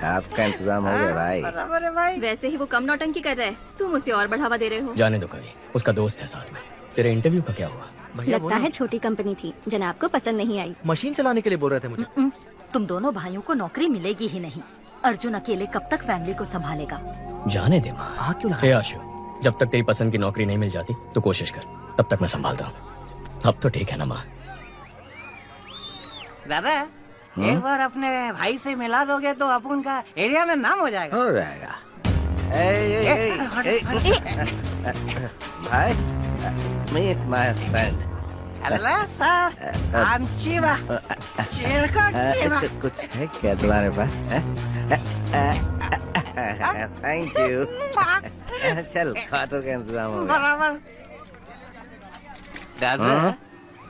आपका इंतजाम हो गया भाई। बराबर है भाई। वैसे ही वो कम नौटंकी कर रहा है, तुम उसे और बढ़ावा दे रहे हो। जाने दो कभी, उसका दोस्त है साथ में। तेरे इंटरव्यू का क्या हुआ? लगता है छोटी कंपनी थी, जनाब को पसंद नहीं आई। मशीन चलाने के लिए बोल रहे थे मुझे। तुम दोनों भाइयों को नौकरी मिलेगी ही नहीं। अर्जुन अकेले कब तक फैमिली को संभालेगा? जाने दे माँ। हाँ क्यों? हे आशु, जब तक तेरी पसंद की नौकरी नहीं मिल जाती तो कोशिश कर, तब तक मैं संभालता हूँ। अब तो ठीक है ना माँ? दादा, एक बार अपने भाई से मिला दोगे तो अपन का एरिया में नाम हो जाएगा। हो जाएगा। भाई, meet my friend. Hello sir, I'm चिवा। चिरको चिवा। कुछ है क्या तुम्हारे पास? Thank you. चल, खाटो का इंतजाम हो गया। बराबर। दादा,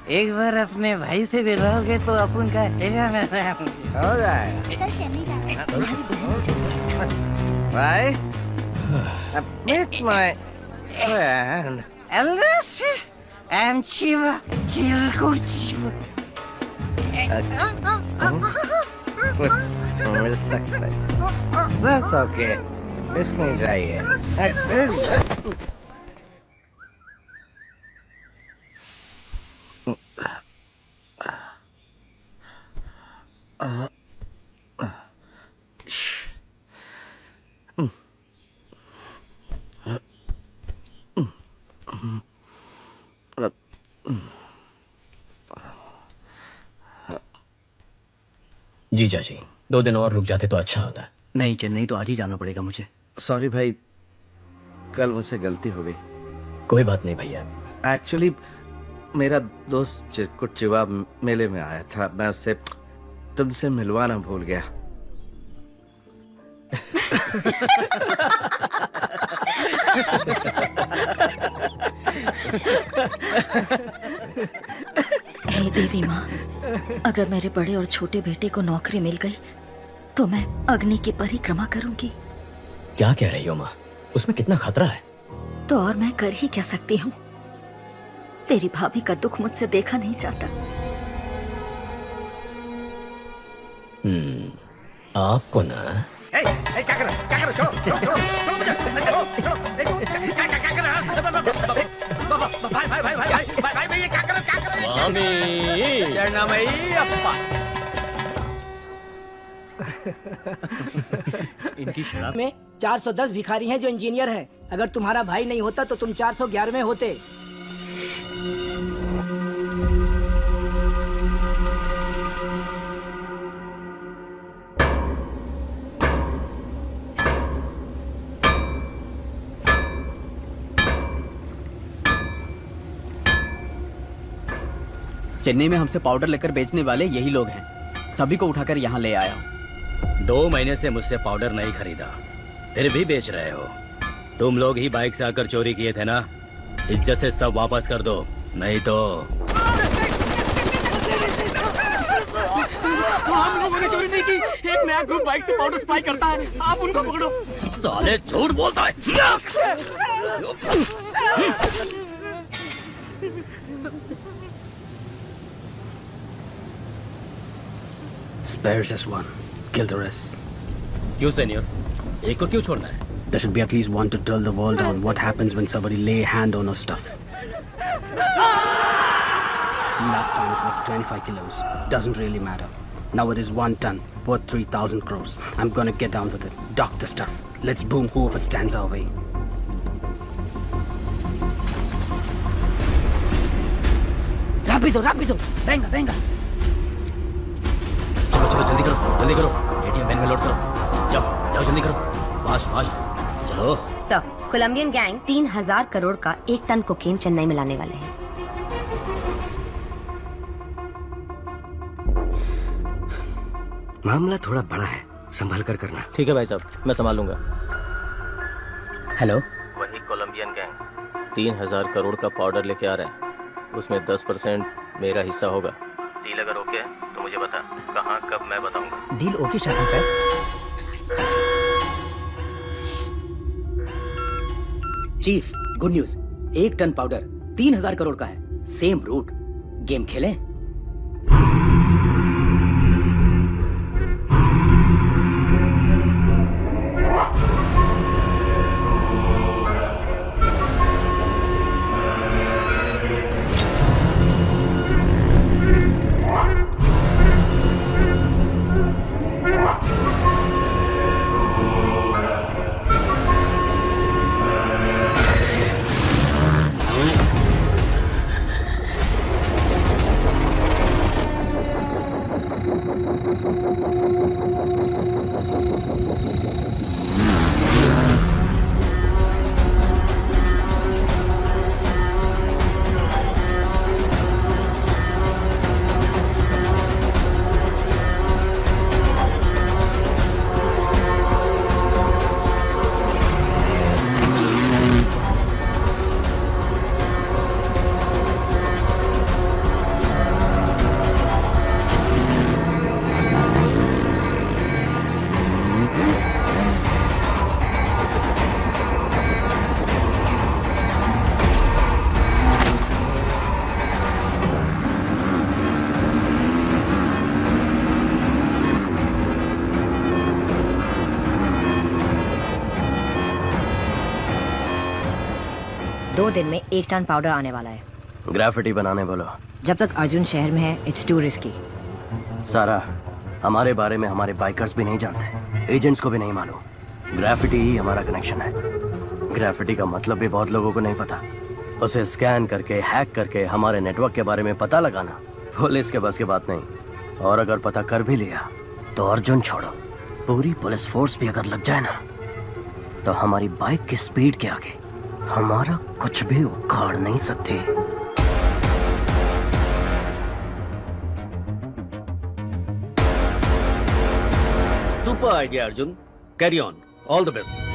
एक बार अपने भाई से मिलोगे तो अपन का हो जाएगा भाई meet my friend Elvis and Chiva Kirkuchiva. मिल सकता है That's okay कुछ नहीं चाहिए जीजा जी 2 दिन और रुक जाते तो अच्छा होता। नहीं, चेन्नई तो आज ही जाना पड़ेगा मुझे। सॉरी भाई, कल मुझसे गलती हो गई। कोई बात नहीं भैया। एक्चुअली मेरा दोस्त चिरकुट चिवा मेले में आया था, मैं उससे तुमसे मिलवाना भूल गया। हे देवी माँ, अगर मेरे बड़े और छोटे बेटे को नौकरी मिल गई तो मैं अग्नि की परिक्रमा करूंगी। क्या कह रही हो माँ? उसमें कितना खतरा है। तो और मैं कर ही क्या सकती हूँ? तेरी भाभी का दुख मुझसे देखा नहीं जाता। आपको ना क्या कर रहा? छोड़ो छोड़ो छोड़ो छोड़ो क्या कर रहा? भाई भाई भाई भाई भाई भाई भाई ये क्या कर रहा? स्वामी शरणमयी अप्पा। इनकी शराब में 410 भिखारी हैं जो इंजीनियर हैं। अगर तुम्हारा भाई नहीं होता तो तुम 411 होते। चेन्नई में हमसे पाउडर लेकर बेचने वाले यही लोग हैं। सभी को उठाकर यहाँ ले आया हूँ। 2 महीने से मुझसे पाउडर नहीं खरीदा, फिर भी बेच रहे हो। तुम लोग ही बाइक से आकर चोरी किए थे ना? इज्जत से सब वापस कर दो, नहीं तो। हम लोगों ने चोरी नहीं की। एक नया ग्रुप बाइक से पाउडर सप्लाई करता है, आप उनको पकड़ो। साले झूठ बोलता है। Spare just one. Kill the rest. क्यों सीनियर? एक को क्यों छोड़ना है? There should be at least one to tell the world on what happens when somebody lay hand on our stuff. Last time it was 25 kilos. Doesn't really matter. Now it is 1 ton, worth 3,000 crores. I'm gonna get down with it. Dock the stuff. Let's boom whoever stands our way. Rápido, rápido. Venga, venga. चलो चलो जल्दी करो, जल्दी करो। ATM van में load करो। जाओ जाओ जल्दी करो, फास्ट फास्ट चलो। तो कोलंबियन गैंग 3000 करोड़ का 1 टन कोकेन चेन्नई में लाने वाले हैं। मामला थोड़ा बड़ा है, संभाल कर करना। ठीक है भाई साहब, मैं संभाल लूंगा। हेलो, वही कोलंबियन गैंग 3000 करोड़ का पाउडर लेके आ रहा है, उसमें 10% मेरा हिस्सा होगा। डील अगर ओके है तो मुझे बता, कहाँ कब मैं बताऊंगा। Deal okay Shasan sir. Chief, good news. 1 ton powder 3000 crore का है। Same root. गेम खेलें? 2 दिन में 1 टन पाउडर आने वाला है। ग्राफिटी बनाने बोलो। जब तक अर्जुन शहर में है, इट्स टू रिस्की। सारा, हमारे बारे में हमारे बाइकर्स भी नहीं जानते, एजेंट्स को भी नहीं मालूम। ग्राफिटी ही हमारा कनेक्शन है। ग्राफिटी का मतलब भी बहुत लोगों को नहीं पता। उसे स्कैन करके, हैक करके हमारे नेटवर्क के बारे में पता लगाना पुलिस के बस की बात नहीं। और अगर पता कर भी लिया तो अर्जुन छोड़ो, पूरी पुलिस फोर्स भी अगर लग जाए ना, तो हमारी बाइक की स्पीड के आगे हमारा कुछ भी उखाड़ नहीं सकती। Super idea Arjun, carry on, all the best.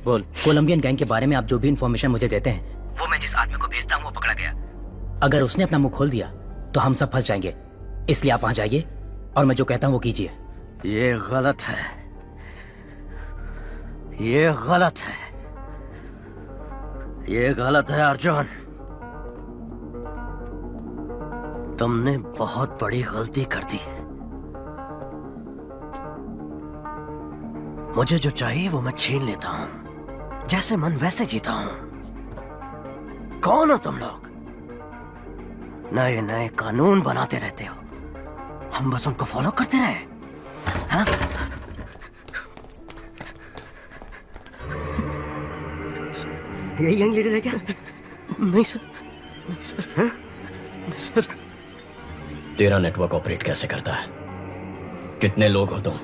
बोल। कोलंबियन गैंग के बारे में आप जो भी इंफॉर्मेशन मुझे देते हैं, वो मैं जिस आदमी को भेजता हूँ वो पकड़ा गया। अगर उसने अपना मुंह खोल दिया तो हम सब फंस जाएंगे, इसलिए आप वहां जाइए और मैं जो कहता हूँ वो कीजिए। ये गलत है, ये गलत है, ये गलत है अर्जुन। तुमने बहुत बड़ी गलती कर दी। मुझे जो चाहिए वो मैं छीन लेता हूं, जैसे मन वैसे जीता हूं। कौन हो तुम लोग? नए नए कानून बनाते रहते हो, हम बस उनको फॉलो करते रहे। हाँ? यही गैंग लीडर है क्या? नहीं सर, नहीं सर, नहीं सर। तेरा नेटवर्क ऑपरेट कैसे करता है? कितने लोग हो तुम?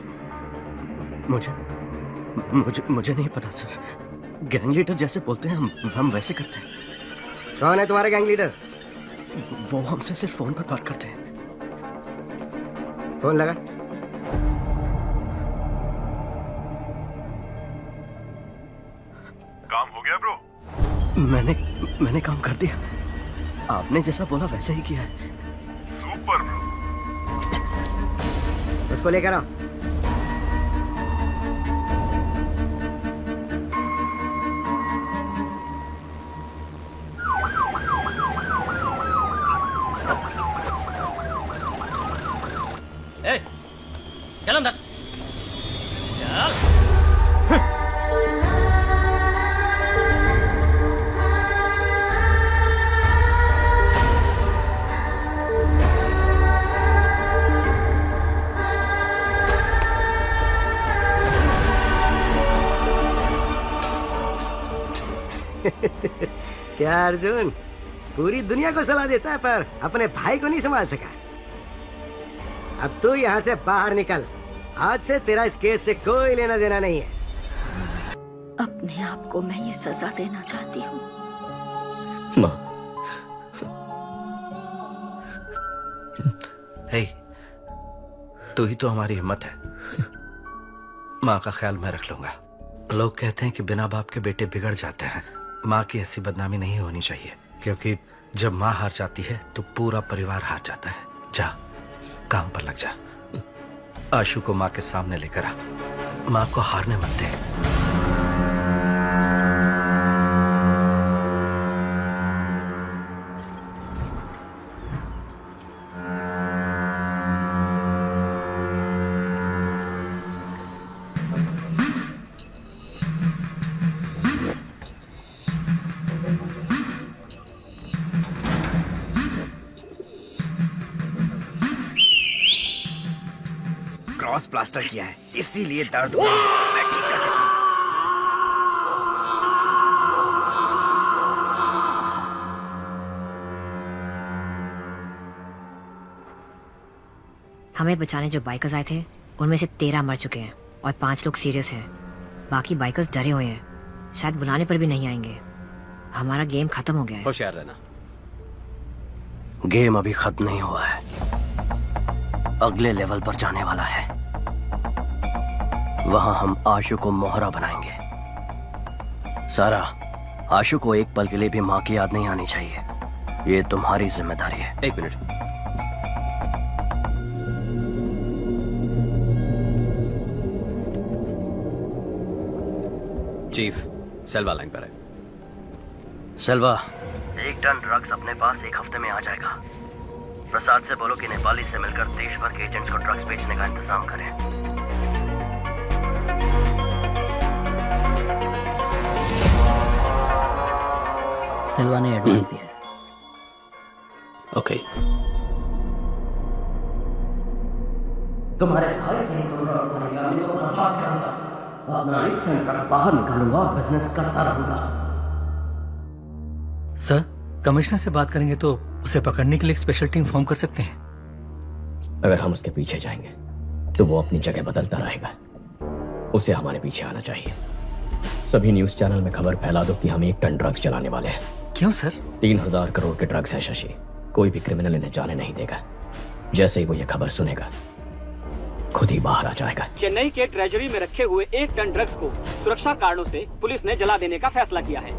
मुझे नहीं पता सर। गैंग लीडर जैसे बोलते हैं हम वैसे करते हैं। कौन है तुम्हारा गैंग लीडर? वो हमसे सिर्फ फोन पर बात करते हैं। फोन लगा। काम हो गया ब्रो? मैंने काम कर दिया। आपने जैसा बोला वैसे ही किया है। Super bro. उसको लेकर आओ। चल अंदर। चल। क्या अर्जुन, पूरी दुनिया को सलाह देता है पर अपने भाई को नहीं संभाल सका। अब तू यहाँ से बाहर निकल। आज से तेरा इस केस से कोई लेना देना नहीं है। अपने आप को मैं ये सजा देना चाहती हूँ। माँ। हे, तू ही तो हमारी हिम्मत है। माँ का ख्याल मैं रख लूंगा। लोग कहते हैं कि बिना बाप के बेटे बिगड़ जाते हैं। माँ की ऐसी बदनामी नहीं होनी चाहिए, क्योंकि जब माँ हार जाती है तो पूरा परिवार हार जाता है। जा, काम पर लग जा। आशु को माँ के सामने लेकर आ। माँ को हारने मत दे। क्रॉस प्लास्टर किया है, इसीलिए दर्द हुआ। मैं ठीक कर देता हूं। हमें बचाने जो बाइकर्स आए थे उनमें से 13 मर चुके हैं और 5 लोग सीरियस हैं। बाकी बाइकर्स डरे हुए हैं, शायद बुलाने पर भी नहीं आएंगे। हमारा गेम खत्म हो गया है। होशियार रहना। गेम अभी खत्म नहीं हुआ है, अगले लेवल पर जाने वाला है। वहां हम आशु को मोहरा बनाएंगे। सारा, आशु को एक पल के लिए भी माँ की याद नहीं आनी चाहिए। ये तुम्हारी जिम्मेदारी है। एक मिनट। चीफ, सेल्वा लाइन पर है। सेल्वा, 1 टन ड्रग्स अपने पास 1 हफ्ते में आ जाएगा। प्रसाद से बोलो कि नेपाली से मिलकर देश भर के एजेंट्स को ड्रग्स बेचने का इंतजाम करें। सेल्वा ने एडवांस दिया है। ओके। तुम्हारे भाई से फैमिली को बर्बाद करूंगा। अपना एक टन ट्रक बाहर निकालूंगा और बिजनेस करता रहूंगा। सर, कमिश्नर से बात करेंगे तो उसे पकड़ने के लिए एक स्पेशल टीम फॉर्म कर सकते हैं। अगर हम उसके पीछे जाएंगे तो वो अपनी जगह बदलता रहेगा। उसे हमारे पीछे आना चाहिए। सभी न्यूज चैनल में खबर फैला दो कि हम 1 टन ड्रग्स चलाने वाले हैं। क्यों सर? 3000 करोड़ के ड्रग्स है शशि। कोई भी क्रिमिनल इन्हें जाने नहीं देगा। जैसे ही वो ये खबर सुनेगा खुद ही बाहर आ जाएगा। चेन्नई के ट्रेजरी में रखे हुए 1 टन ड्रग्स को सुरक्षा कारणों से पुलिस ने जला देने का फैसला किया है।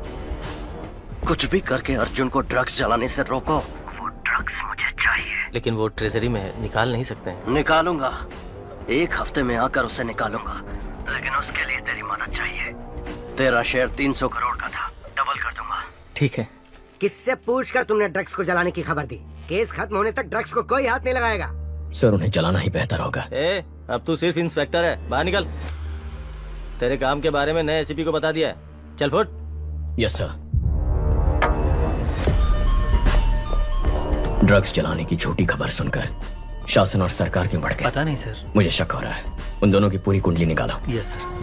कुछ भी करके अर्जुन को ड्रग्स जलाने से रोको। वो ड्रग्स मुझे चाहिए। लेकिन वो ट्रेजरी में निकाल नहीं सकते हैं। निकालूंगा, 1 हफ्ते में आकर उसे निकालूंगा। लेकिन उसके लिए तेरी मदद चाहिए। तेरा शेयर 300 करोड़ का था, डबल कर दूंगा। ठीक है। किससे पूछकर तुमने ड्रग्स को जलाने की खबर दी? केस खत्म होने तक ड्रग्स को कोई हाथ नहीं लगाएगा। सर, उन्हें जलाना ही बेहतर होगा। अब तू सिर्फ इंस्पेक्टर है, बाहर निकल। तेरे काम के बारे में नए एसीपी को बता दिया है। चल फुट। Yes sir. ड्रग्स जलाने की झूठी खबर सुनकर शासन और सरकार क्यों बढ़ गए? पता नहीं सर। मुझे शक हो रहा है। उन दोनों की पूरी कुंडली निकालो। Yes sir.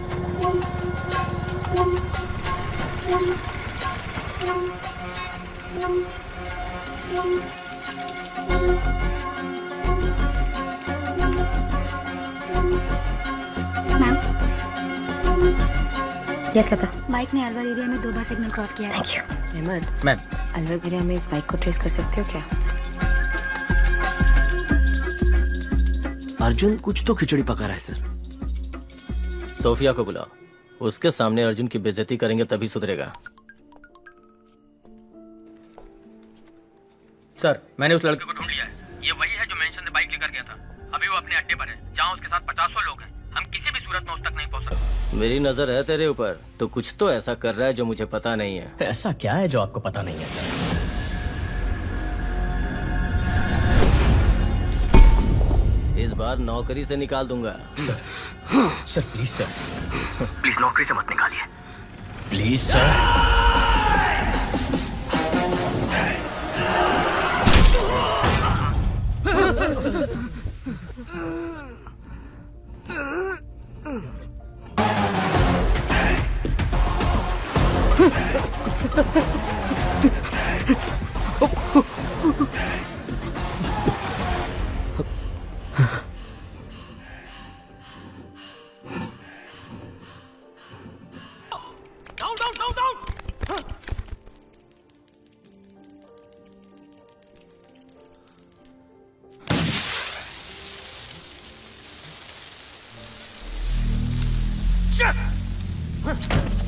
यस लता। बाइक ने अलवर एरिया में 2 बार सिग्नल क्रॉस किया है। Thank you. Ahmed, ma'am, Alwar area में इस बाइक को ट्रेस कर सकते हो क्या? अर्जुन कुछ तो खिचड़ी पका रहा है सर। सोफिया को बुलाओ, उसके सामने अर्जुन की बेइज्जती करेंगे तभी सुधरेगा। सर मैंने उस लड़के को ढूंढ लिया है। ये वही है जो मेंशन से बाइक लेकर गया था। अभी वो अपने अड्डे पर है जहाँ उसके साथ 50 लोग हैं। हम किसी भी सूरत में उस तक नहीं पहुँच सकते। मेरी नजर है तेरे ऊपर, तो कुछ तो ऐसा कर रहा है जो मुझे पता नहीं है। ऐसा क्या है जो आपको पता नहीं है सर? इस बार नौकरी से निकाल दूंगा। सर प्लीज सर, प्लीज नौकरी से मत निकालिए। Please sir.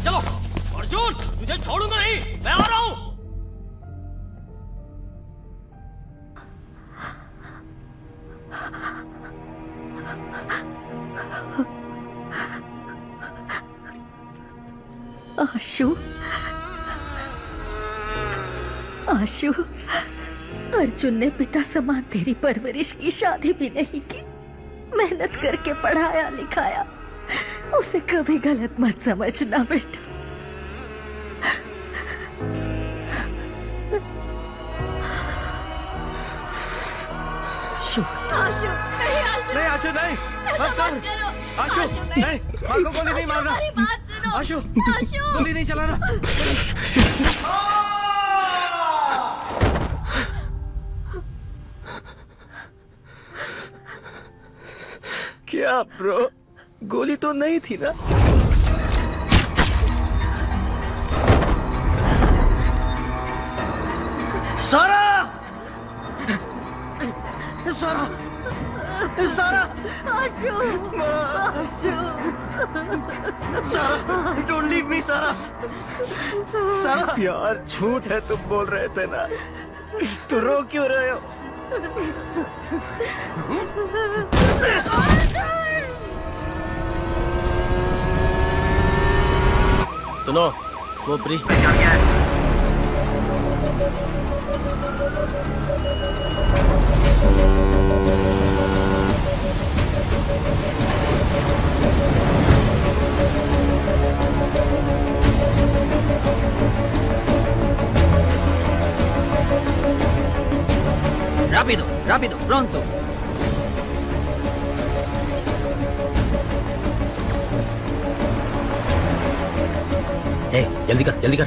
चलो अर्जुन, तुझे छोड़ूंगा नहीं, मैं आ रहा हूं। आशु, आशु, अर्जुन ने पिता समान तेरी परवरिश की, शादी भी नहीं की, मेहनत करके पढ़ाया लिखाया। उसे कभी गलत मत समझना बेटा। आशु नहीं, आशु नहीं, आशु नहीं, माँ को गोली नहीं मारना। आशु गोली नहीं चलाना। क्या ब्रो, गोली तो नहीं थी ना? सारा, सारा, सारा, आशु, आशु, सारा, डोंट लीव मी सारा, सारा। यार झूठ है तुम बोल रहे थे ना, तो रो क्यों रहे हो? सुनो, वो ब्रिज पे चढ़ गया है। Rápido, rápido, pronto. जल्दी कर, जल्दी कर।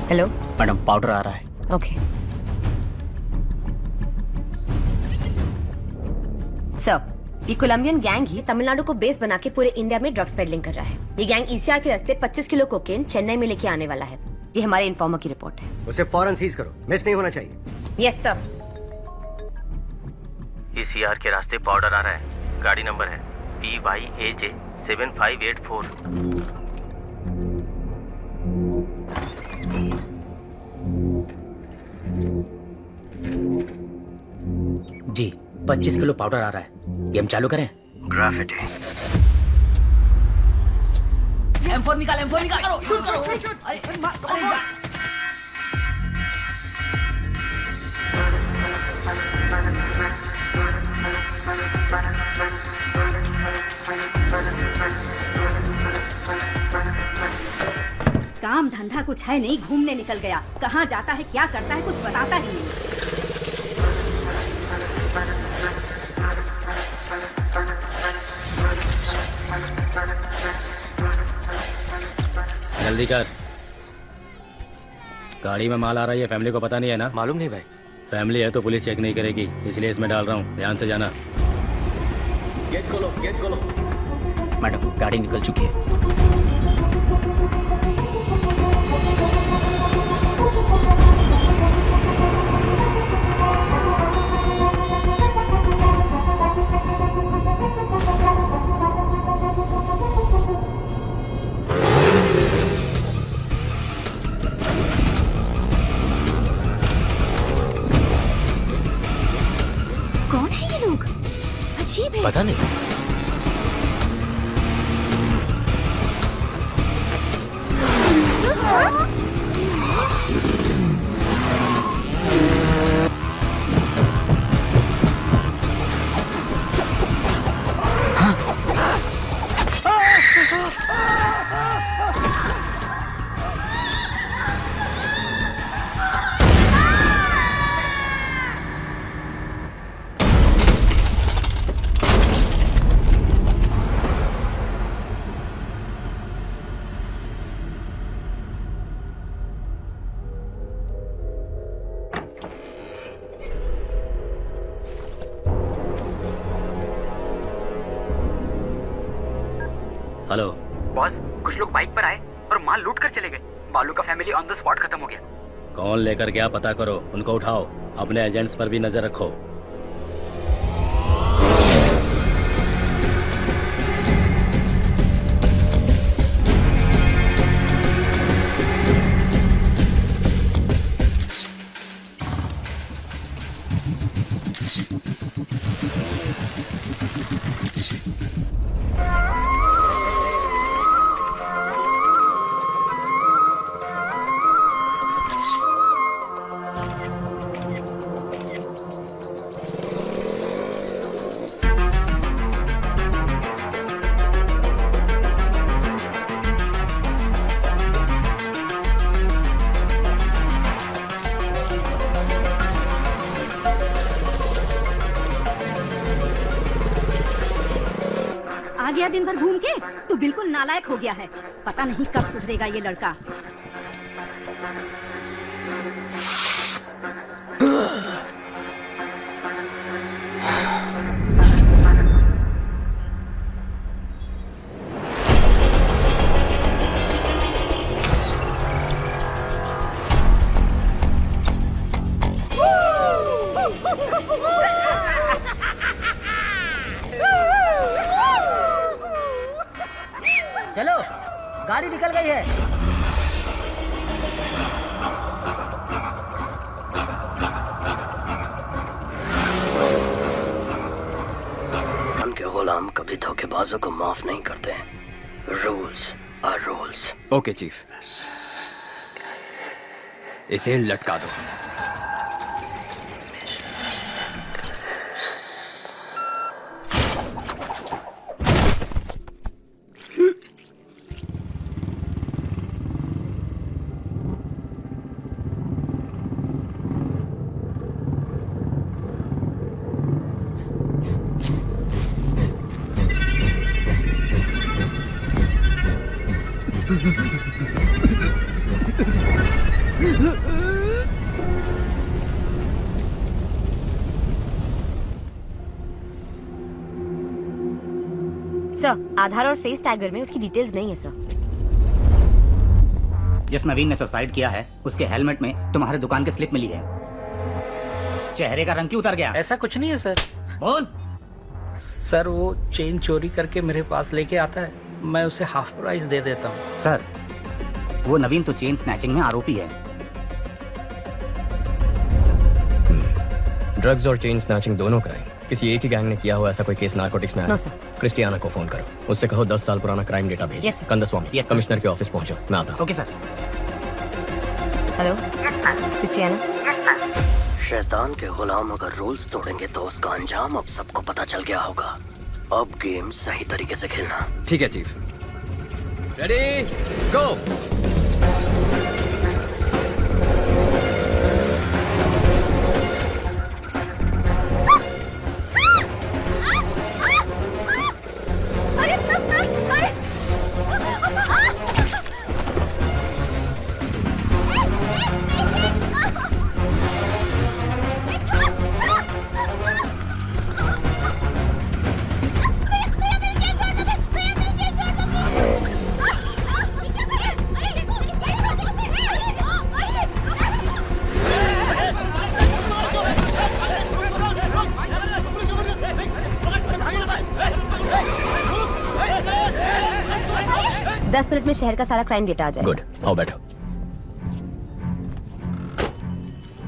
हेलो मैडम, पाउडर आ रहा है। ओके सर, ये कोलंबियन गैंग ही तमिलनाडु को बेस बना के पूरे इंडिया में ड्रग्स पेडलिंग कर रहा है। ये गैंग ईसीआर के रास्ते 25 किलो कोकेन चेन्नई में लेके आने वाला है। ये हमारे इन्फॉर्मर की रिपोर्ट है। उसे फौरन सीज करो, मिस नहीं होना चाहिए। Yes sir. ईसीआर के रास्ते पाउडर आ रहा है। गाड़ी नंबर है PYAJ 7584। जी 25 किलो पाउडर आ रहा है। गेम चालू करें? ग्राफिटी। M4 निकाल, M4 निकाल, करो, शूट करो। अरे जा। काम धंधा कुछ है नहीं, घूमने निकल गया। कहाँ जाता है, क्या करता है, कुछ बताता ही नहीं। जल्दी कर। गाड़ी में माल आ रहा है, फैमिली को पता नहीं है ना? मालूम नहीं भाई। फैमिली है तो पुलिस चेक नहीं करेगी, इसलिए इसमें डाल रहा हूँ, ध्यान से जाना। गेट खोलो, गेट खोलो। मैडम गाड़ी निकल चुकी है। कौन है ये लोग? अजीब है। पता नहीं। हेलो बॉस, कुछ लोग बाइक पर आए और माल लूट कर चले गए। बालू का फैमिली ऑन द स्पॉट खत्म हो गया। कौन लेकर गया पता करो, उनको उठाओ, अपने एजेंट्स पर भी नजर रखो। आज यह दिन भर घूम के तू बिल्कुल नालायक हो गया है। पता नहीं कब सुधरेगा ये लड़का। चलो, गाड़ी निकल गई है। उनके गुलाम कभी धोखेबाजों को माफ नहीं करते हैं। Rules are rules. Okay chief, इसे लटका दो। सर, आधार और फेस टैगर में उसकी डिटेल्स नहीं है सर। जिस नवीन ने सुसाइड किया है उसके हेलमेट में तुम्हारे दुकान की स्लिप मिली है। चेहरे का रंग क्यों उतर गया? ऐसा कुछ नहीं है सर। बोल। सर वो चेन चोरी करके मेरे पास लेके आता है, मैं उसे हाफ प्राइस दे देता हूँ। सर, वो नवीन तो चेन स्नैचिंग में आरोपी है। ड्रग्स और चेन स्नैचिंग दोनों क्राइम किसी एक ही गैंग ने किया हुआ ऐसा कोई केस नार्कोटिक्स में आया? No sir. क्रिस्टियाना को फोन करो, उससे कहो 10 साल पुराना क्राइम डेटा भेजो। Yes, sir. Kandaswamy, Yes, sir. Commissioner के ऑफिस पहुंचो, मैं आता हूं। Okay sir. Hello Christiana. शैतान के गुलाम अगर रूल्स तोड़ेंगे तो उसका अंजाम अब सबको पता चल गया होगा। अब गेम सही तरीके से खेलना। ठीक है चीफ। रेडी, गो। 10 मिनट में शहर का सारा क्राइम डेटा आ जाएगा। गुड, आओ बैठो।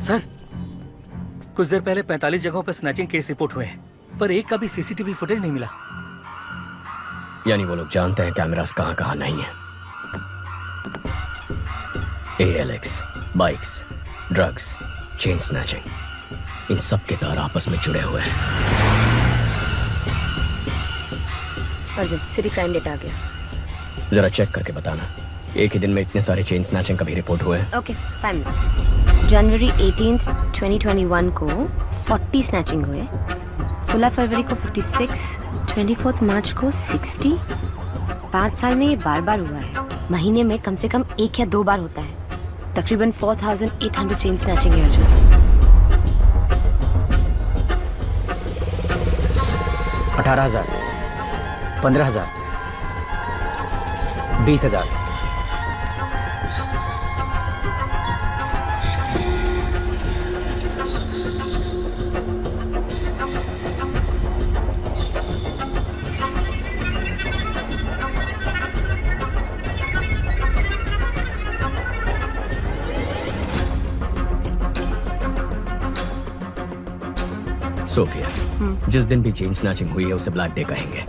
सर, कुछ देर पहले 45 जगहों पर स्नैचिंग केस रिपोर्ट हुए हैं, पर एक का भी सीसीटीवी फुटेज नहीं मिला। यानी वो लोग जानते हैं कैमरास कहाँ कहाँ नहीं है। ALX, bikes, drugs, chain snatching, इन सब के तार आपस में जुड़े हुए हैं। अर्जुन, सिटी क्राइम डेटा आ गया। जरा चेक करके बताना, एक ही दिन में इतने सारे चेन स्नैचिंग का भी रिपोर्ट हुए हैं। Okay, fine. जनवरी 18, 2021 को 40 स्नैचिंग हुए, 16 फरवरी को 56, 24 मार्च को 60। 5 साल में ये बार बार हुआ है। महीने में कम से कम 1 या 2 बार होता है। तकरीबन 4800 चेन स्नैचिंग है अर्जुन। 18,000, 15,000, 20,000। सोफिया, जिस दिन भी चेन स्नैचिंग हुई है उसे ब्लैक डे कहेंगे।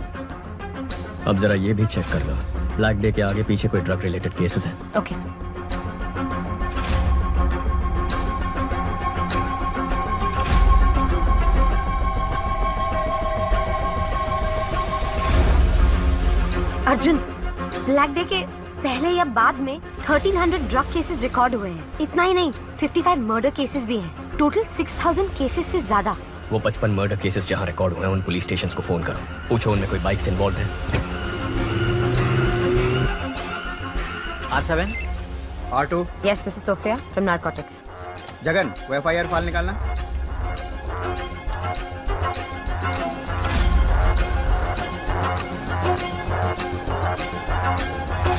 अब जरा ये भी चेक कर लो, ब्लैक डे के आगे पीछे कोई ड्रग रिलेटेड केसेस हैं? ओके। अर्जुन, ब्लैक डे के पहले या बाद में 1300 ड्रग केसेस रिकॉर्ड हुए हैं। इतना ही नहीं, 55 मर्डर केसेस भी हैं। टोटल 6000 केसेस से ज्यादा। वो 55 मर्डर केसेस जहाँ रिकॉर्ड हुए हैं उन पुलिस स्टेशंस को फोन करो, पूछो उनमें कोई बाइक से इन्वॉल्व है। R7, R2। Yes, this is Sophia from Narcotics. Jagan, वो FIR फाइल निकालना।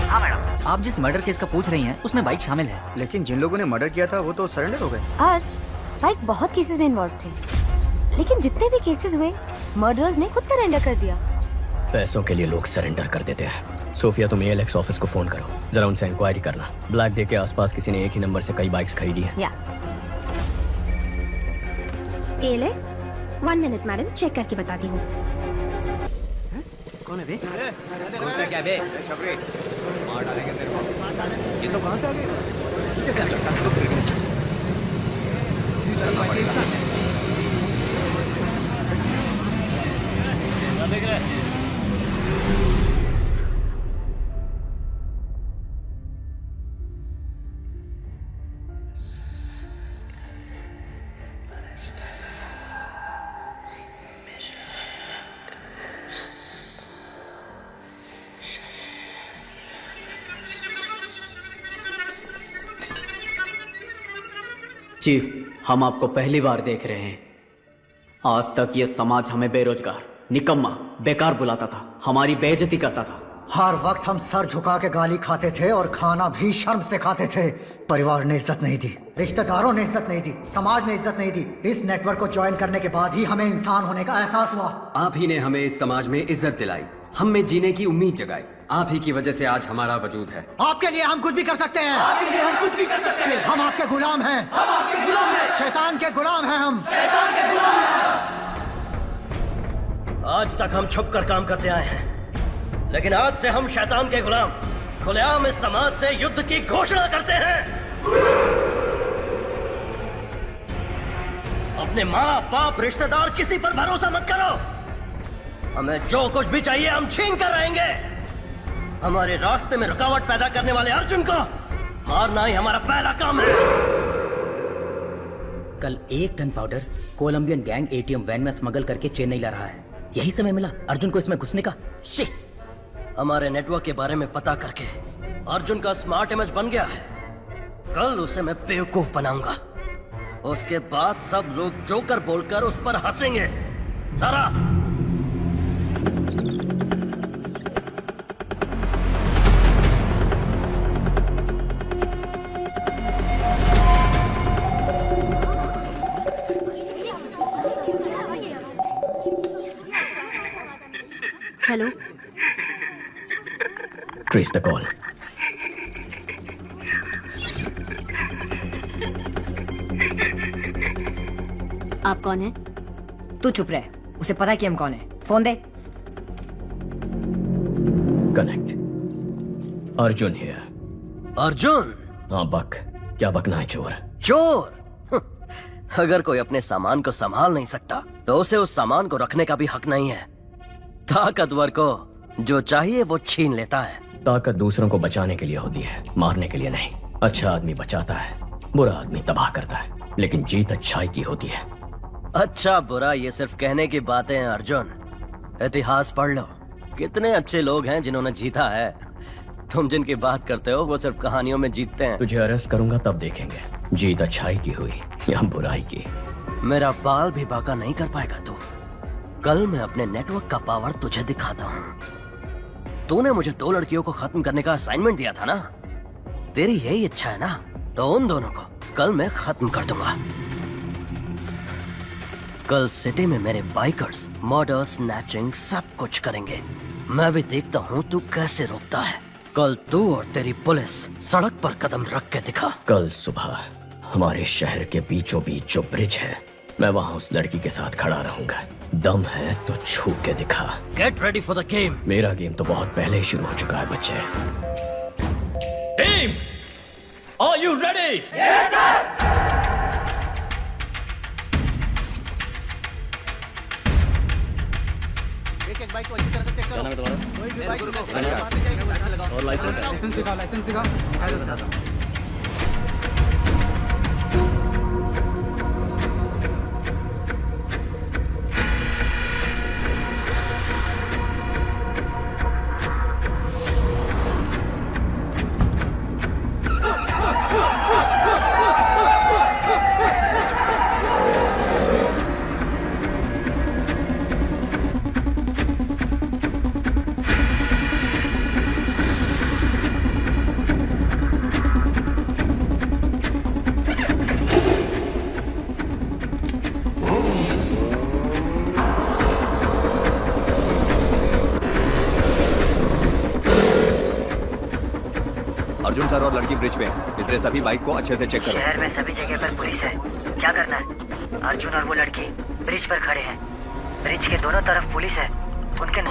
हाँ मैडम, आप जिस मर्डर केस का पूछ रही हैं उसमें बाइक शामिल है। लेकिन जिन लोगों ने मर्डर किया था वो तो सरेंडर हो गए। आज बाइक बहुत केसेस में इन्वॉल्व थे, लेकिन जितने भी केसेस हुए मर्डरर्स ने खुद सरेंडर कर दिया। पैसों के लिए लोग सरेंडर कर देते हैं। सोफिया, तुम ALX ऑफिस को फोन करो, जरा उनसे इंक्वायरी करना। ब्लैक डे के आसपास किसी ने एक ही नंबर से कई बाइक्स खरीदी हैं। या ALX, 1 मिनट मैडम, चेक करके बताती हूँ। कौन है बे? क्या बे? ये सब कहाँ से आ गए? चीफ, हम आपको पहली बार देख रहे हैं। आज तक ये समाज हमें बेरोजगार, निकम्मा, बेकार बुलाता था, हमारी बेइज्जती करता था। हर वक्त हम सर झुका के गाली खाते थे और खाना भी शर्म से खाते थे। परिवार ने इज्जत नहीं दी, रिश्तेदारों ने इज्जत नहीं दी, समाज ने इज्जत नहीं दी। इस नेटवर्क को ज्वाइन करने के बाद ही हमें इंसान होने का एहसास हुआ। आप ही ने हमें इस समाज में इज्जत दिलाई, हम में जीने की उम्मीद जगाई। आप ही की वजह से आज हमारा वजूद है। आपके लिए हम कुछ भी कर सकते हैं। आपके लिए हम कुछ भी कर सकते हैं। हम आपके गुलाम हैं। हम आपके गुलाम हैं। शैतान के गुलाम हैं हम। शैतान के गुलाम हैं। आज तक हम छुप कर काम करते आए हैं, लेकिन आज से हम शैतान के गुलाम खुलेआम इस समाज से युद्ध की घोषणा करते हैं। अपने माँ बाप रिश्तेदार किसी पर भरोसा मत करो। हमें जो कुछ भी चाहिए हम छीन कर रहेंगे। हमारे रास्ते में रुकावट पैदा करने वाले अर्जुन को मारना ही हमारा पहला काम है। कल 1 ton powder Colombian gang ATM van में स्मगल करके चेन्नई ला रहा है। यही समय मिला अर्जुन को इसमें घुसने का। हमारे नेटवर्क के बारे में पता करके अर्जुन का स्मार्ट इमेज बन गया है। कल उसे मैं बेवकूफ बनाऊंगा। उसके बाद सब लोग जोकर बोलकर उस पर हंसेंगे। सारा हेलो ट्रेस द कॉल। आप कौन है? तू चुप रहे, उसे पता है कि हम कौन है। Phone they. Connect. Arjun here. Arjun? हाँ बक, क्या बकना है चोर? चोर? अगर कोई अपने सामान को संभाल नहीं सकता तो उसे उस सामान को रखने का भी हक नहीं है। ताकतवर को जो चाहिए वो छीन लेता है। ताकत दूसरों को बचाने के लिए होती है, मारने के लिए नहीं। अच्छा आदमी बचाता है, बुरा आदमी तबाह करता है, लेकिन जीत अच्छाई की होती है। अच्छा बुरा ये सिर्फ कहने की बातें हैं अर्जुन। इतिहास पढ़ लो, कितने अच्छे लोग हैं जिन्होंने जीता है। तुम जिनकी बात करते हो वो सिर्फ कहानियों में जीतते हैं। तुझे अरेस्ट करूंगा तब देखेंगे जीत अच्छाई की हुई या बुराई की। मेरा बाल भी बाका नहीं कर पाएगा तू। कल मैं अपने नेटवर्क का पावर तुझे दिखाता हूँ। तूने मुझे 2 लड़कियों को खत्म करने का असाइनमेंट दिया था ना, तेरी यही इच्छा है ना, तो उन दोनों को कल मैं खत्म कर दूंगा। कल सिटी में मेरे बाइकर्स मर्डर, स्नैचिंग सब कुछ करेंगे। मैं भी देखता हूँ तू कैसे रोकता है। कल तू और तेरी पुलिस सड़क पर कदम रख के दिखा। कल सुबह हमारे शहर के बीचों बीच जो ब्रिज है, मैं वहाँ उस लड़की के साथ खड़ा रहूंगा। दम है तो छू के दिखा। Get ready for the game. मेरा गेम तो बहुत पहले ही शुरू हो चुका है बच्चे। Team, are you ready? Yes sir. एक बाइक को अच्छी तरह से चेक करो। कोई भी बाइक और लाइसेंस दिखाओ, लाइसेंस दिखाओ। अर्जुन सर और लड़की ब्रिज पे हैं, इसलिए सभी बाइक को अच्छे से चेक करो। शहर में सभी जगह पर पुलिस है, क्या करना है? अर्जुन और वो लड़की ब्रिज पर खड़े हैं। ब्रिज के दोनों तरफ पुलिस है, उनके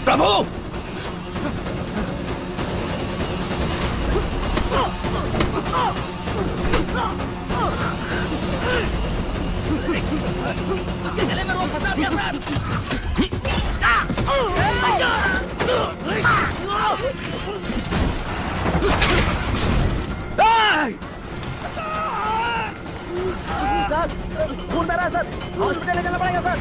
प्रभु, उसके गले में रोक फंसा दिया सर। खून बह रहा है सर, हॉस्पिटल ले जाना पड़ेगा सर।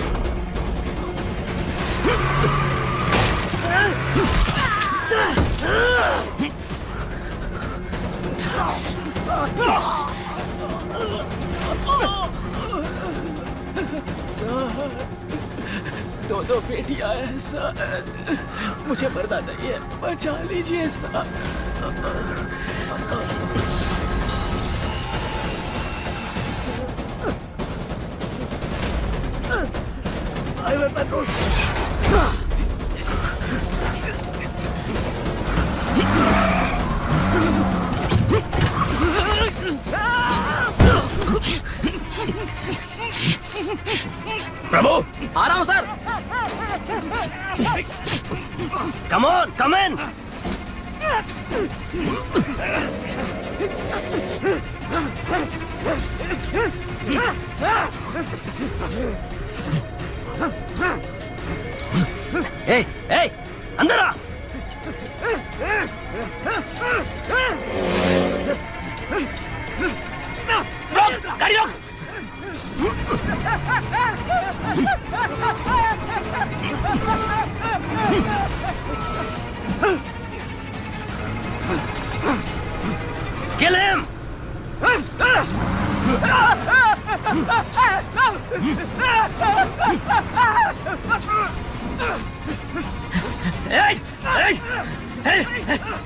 दो बेटियां हैं सर, मुझे मरना नहीं है, बचा लीजिए सर। Highway patrol. प्रभु, आ रहा हूँ सर। कम ऑन, कम इन। ए, ए, अंदर आ। रोक, गाड़ी रोक। Kill him!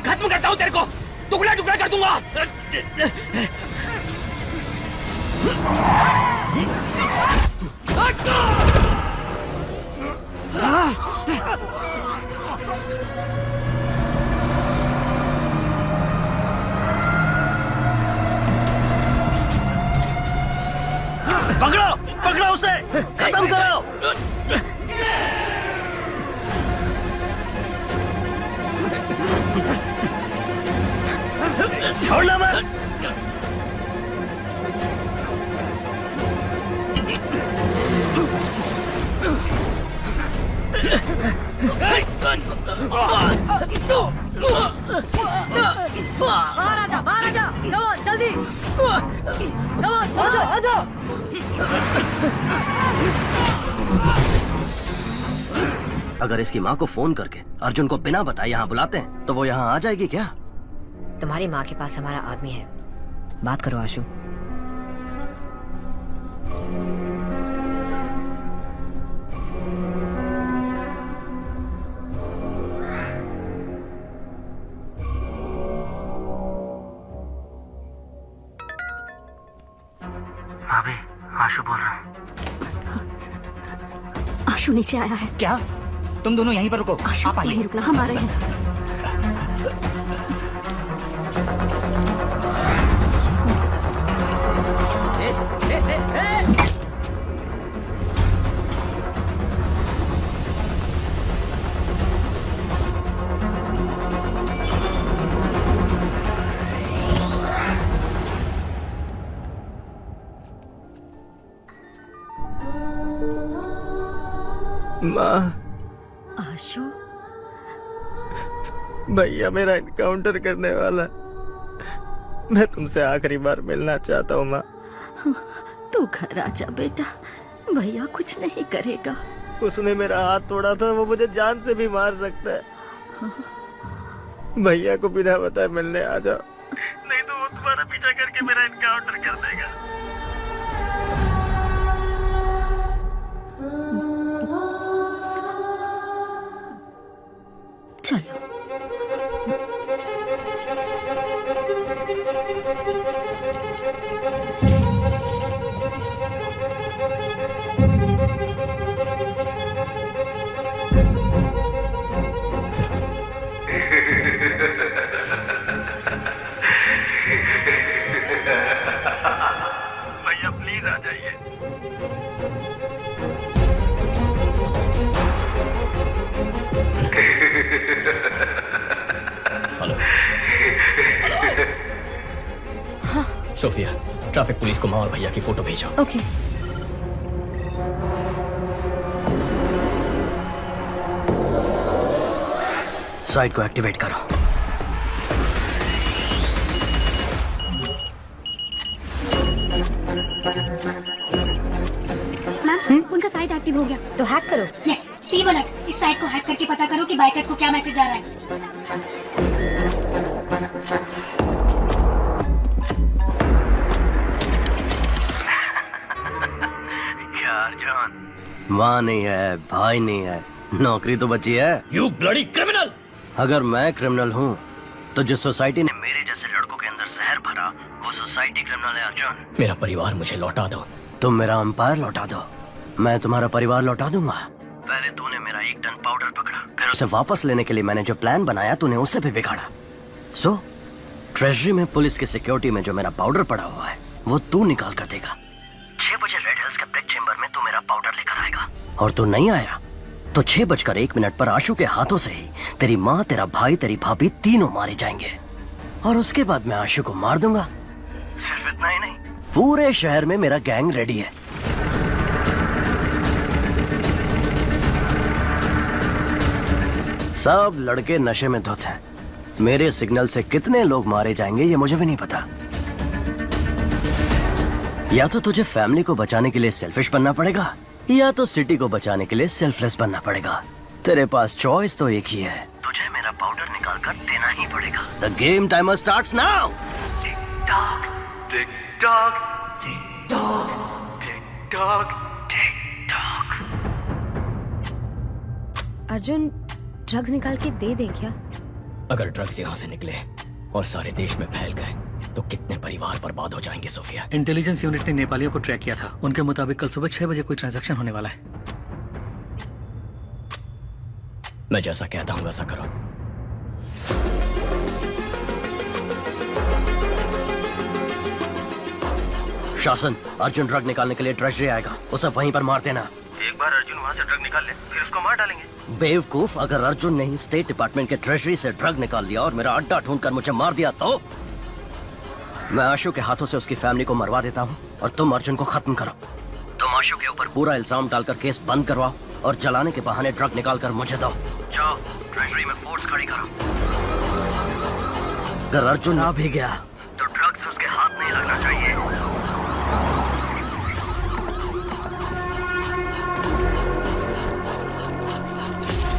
खत्म करता हूँ तेरे को, टुकड़ा टुकड़ा कर दूंगा। पकड़ो, पकड़ो उसे, खत्म करो। छोड़ना मत। बाहर आजा, बाहर आजा, कमोन जल्दी, कमोन आजा, आजा। अगर इसकी माँ को फोन करके अर्जुन को बिना बताए यहाँ बुलाते हैं तो वो यहाँ आ जाएगी क्या? तुम्हारी माँ के पास हमारा आदमी है, बात करो आशु। भाभी, आशु बोल रहा हूँ। आशु नीचे आया है। क्या? तुम दोनों यहीं पर रुको। आशु आप आइए। यहीं रुकना, हम आ रहे हैं। माँ, आशु, भैया मेरा इनकाउंटर करने वाला, मैं तुमसे आखिरी बार मिलना चाहता हूँ माँ। तू घर आजा बेटा, भैया कुछ नहीं करेगा। उसने मेरा हाथ तोड़ा था, वो मुझे जान से भी मार सकता है। भैया को बिना बताए मिलने आ जाओ, नहीं तो वो तुम्हारा पीछा करके मेरा इनकाउंटर कर देगा। चलो। भैया प्लीज आ जाइए। हेलो। सोफिया, ट्रैफिक पुलिस को माँ और भैया की फोटो भेजो। ओके। साइट को एक्टिवेट करो। मैम, उनका साइट एक्टिव हो गया। तो हैक करो। Yes, 3 minute. इस साइट को हैक करके पता करो कि बाइकर्स को क्या मैसेज आ रहा है। क्या अर्जुन? माँ नहीं है, भाई नहीं है, नौकरी तो बची है। You bloody criminal! अगर मैं क्रिमिनल हूँ तो जिस सोसाइटी ने मेरे जैसे लड़कों के अंदर जहर भरा वो सोसाइटी क्रिमिनल है अर्जुन। मेरा परिवार मुझे लौटा दो। तुम मेरा अंपायर लौटा दो, मैं तुम्हारा परिवार लौटा दूंगा। पहले तूने मेरा 1 टन पाउडर पकड़ा, फिर उसे वापस लेने के लिए मैंने जो प्लान बनाया तूने उससे भी बिगाड़ा। सो ट्रेजरी में पुलिस की सिक्योरिटी में जो मेरा पाउडर पड़ा हुआ है वो तू निकाल कर देगा। 6 बजे रेड हिल्स के ब्रेक चेंबर में तू मेरा पाउडर लेकर आएगा, और तू नहीं आया तो 6:01 पर आशु के हाथों से ही तेरी माँ, तेरा भाई, तेरी भाभी तीनों मारे जाएंगे, और उसके बाद मैं आशु को मार दूंगा। सिर्फ इतना ही नहीं, पूरे शहर में मेरा गैंग रेडी है। सब लड़के नशे में धुत हैं। मेरे सिग्नल से कितने लोग मारे जाएंगे ये मुझे भी नहीं पता। या तो तुझे फैमिली को बचाने के लिए सेल्फिश बनना पड़ेगा, या तो सिटी को बचाने के लिए सेल्फलेस बनना पड़ेगा। तेरे पास चॉइस तो एक ही है, तुझे मेरा पाउडर निकाल कर देना ही पड़ेगा। The game timer starts now. Tick tock, tick tock, tick tock, tick tock, tick tock. Arjun, drugs निकाल के दे दे क्या? अगर ड्रग्स यहाँ से निकले और सारे देश में फैल गए तो कितने परिवार बर्बाद हो जाएंगे सोफिया। इंटेलिजेंस यूनिट ने नेपालियों को ट्रैक किया था। उनके मुताबिक कल सुबह 6 बजे कोई ट्रांजैक्शन होने वाला है। मैं जैसा कहता हूँ वैसा करो। शासन, अर्जुन ड्रग निकालने के लिए ट्रेजरी आएगा, उसे वहीं पर मार देना। एक बार अर्जुन वहाँ से ड्रग निकाल ले फिर उसको मार डालेंगे। बेवकूफ, अगर अर्जुन ने ही स्टेट डिपार्टमेंट के ट्रेजरी से ड्रग निकाल लिया और मेरा अड्डा ढूंढकर मुझे मार दिया तो मैं आशु के हाथों से उसकी फैमिली को मरवा देता हूँ और तुम अर्जुन को खत्म करो। तुम आशु के ऊपर पूरा इल्जाम डालकर केस बंद करवाओ और जलाने के बहाने ड्रग निकाल कर मुझे दो। जाओ ट्रेजरी में फोर्स खड़ी करो। अगर अर्जुन आ भी गया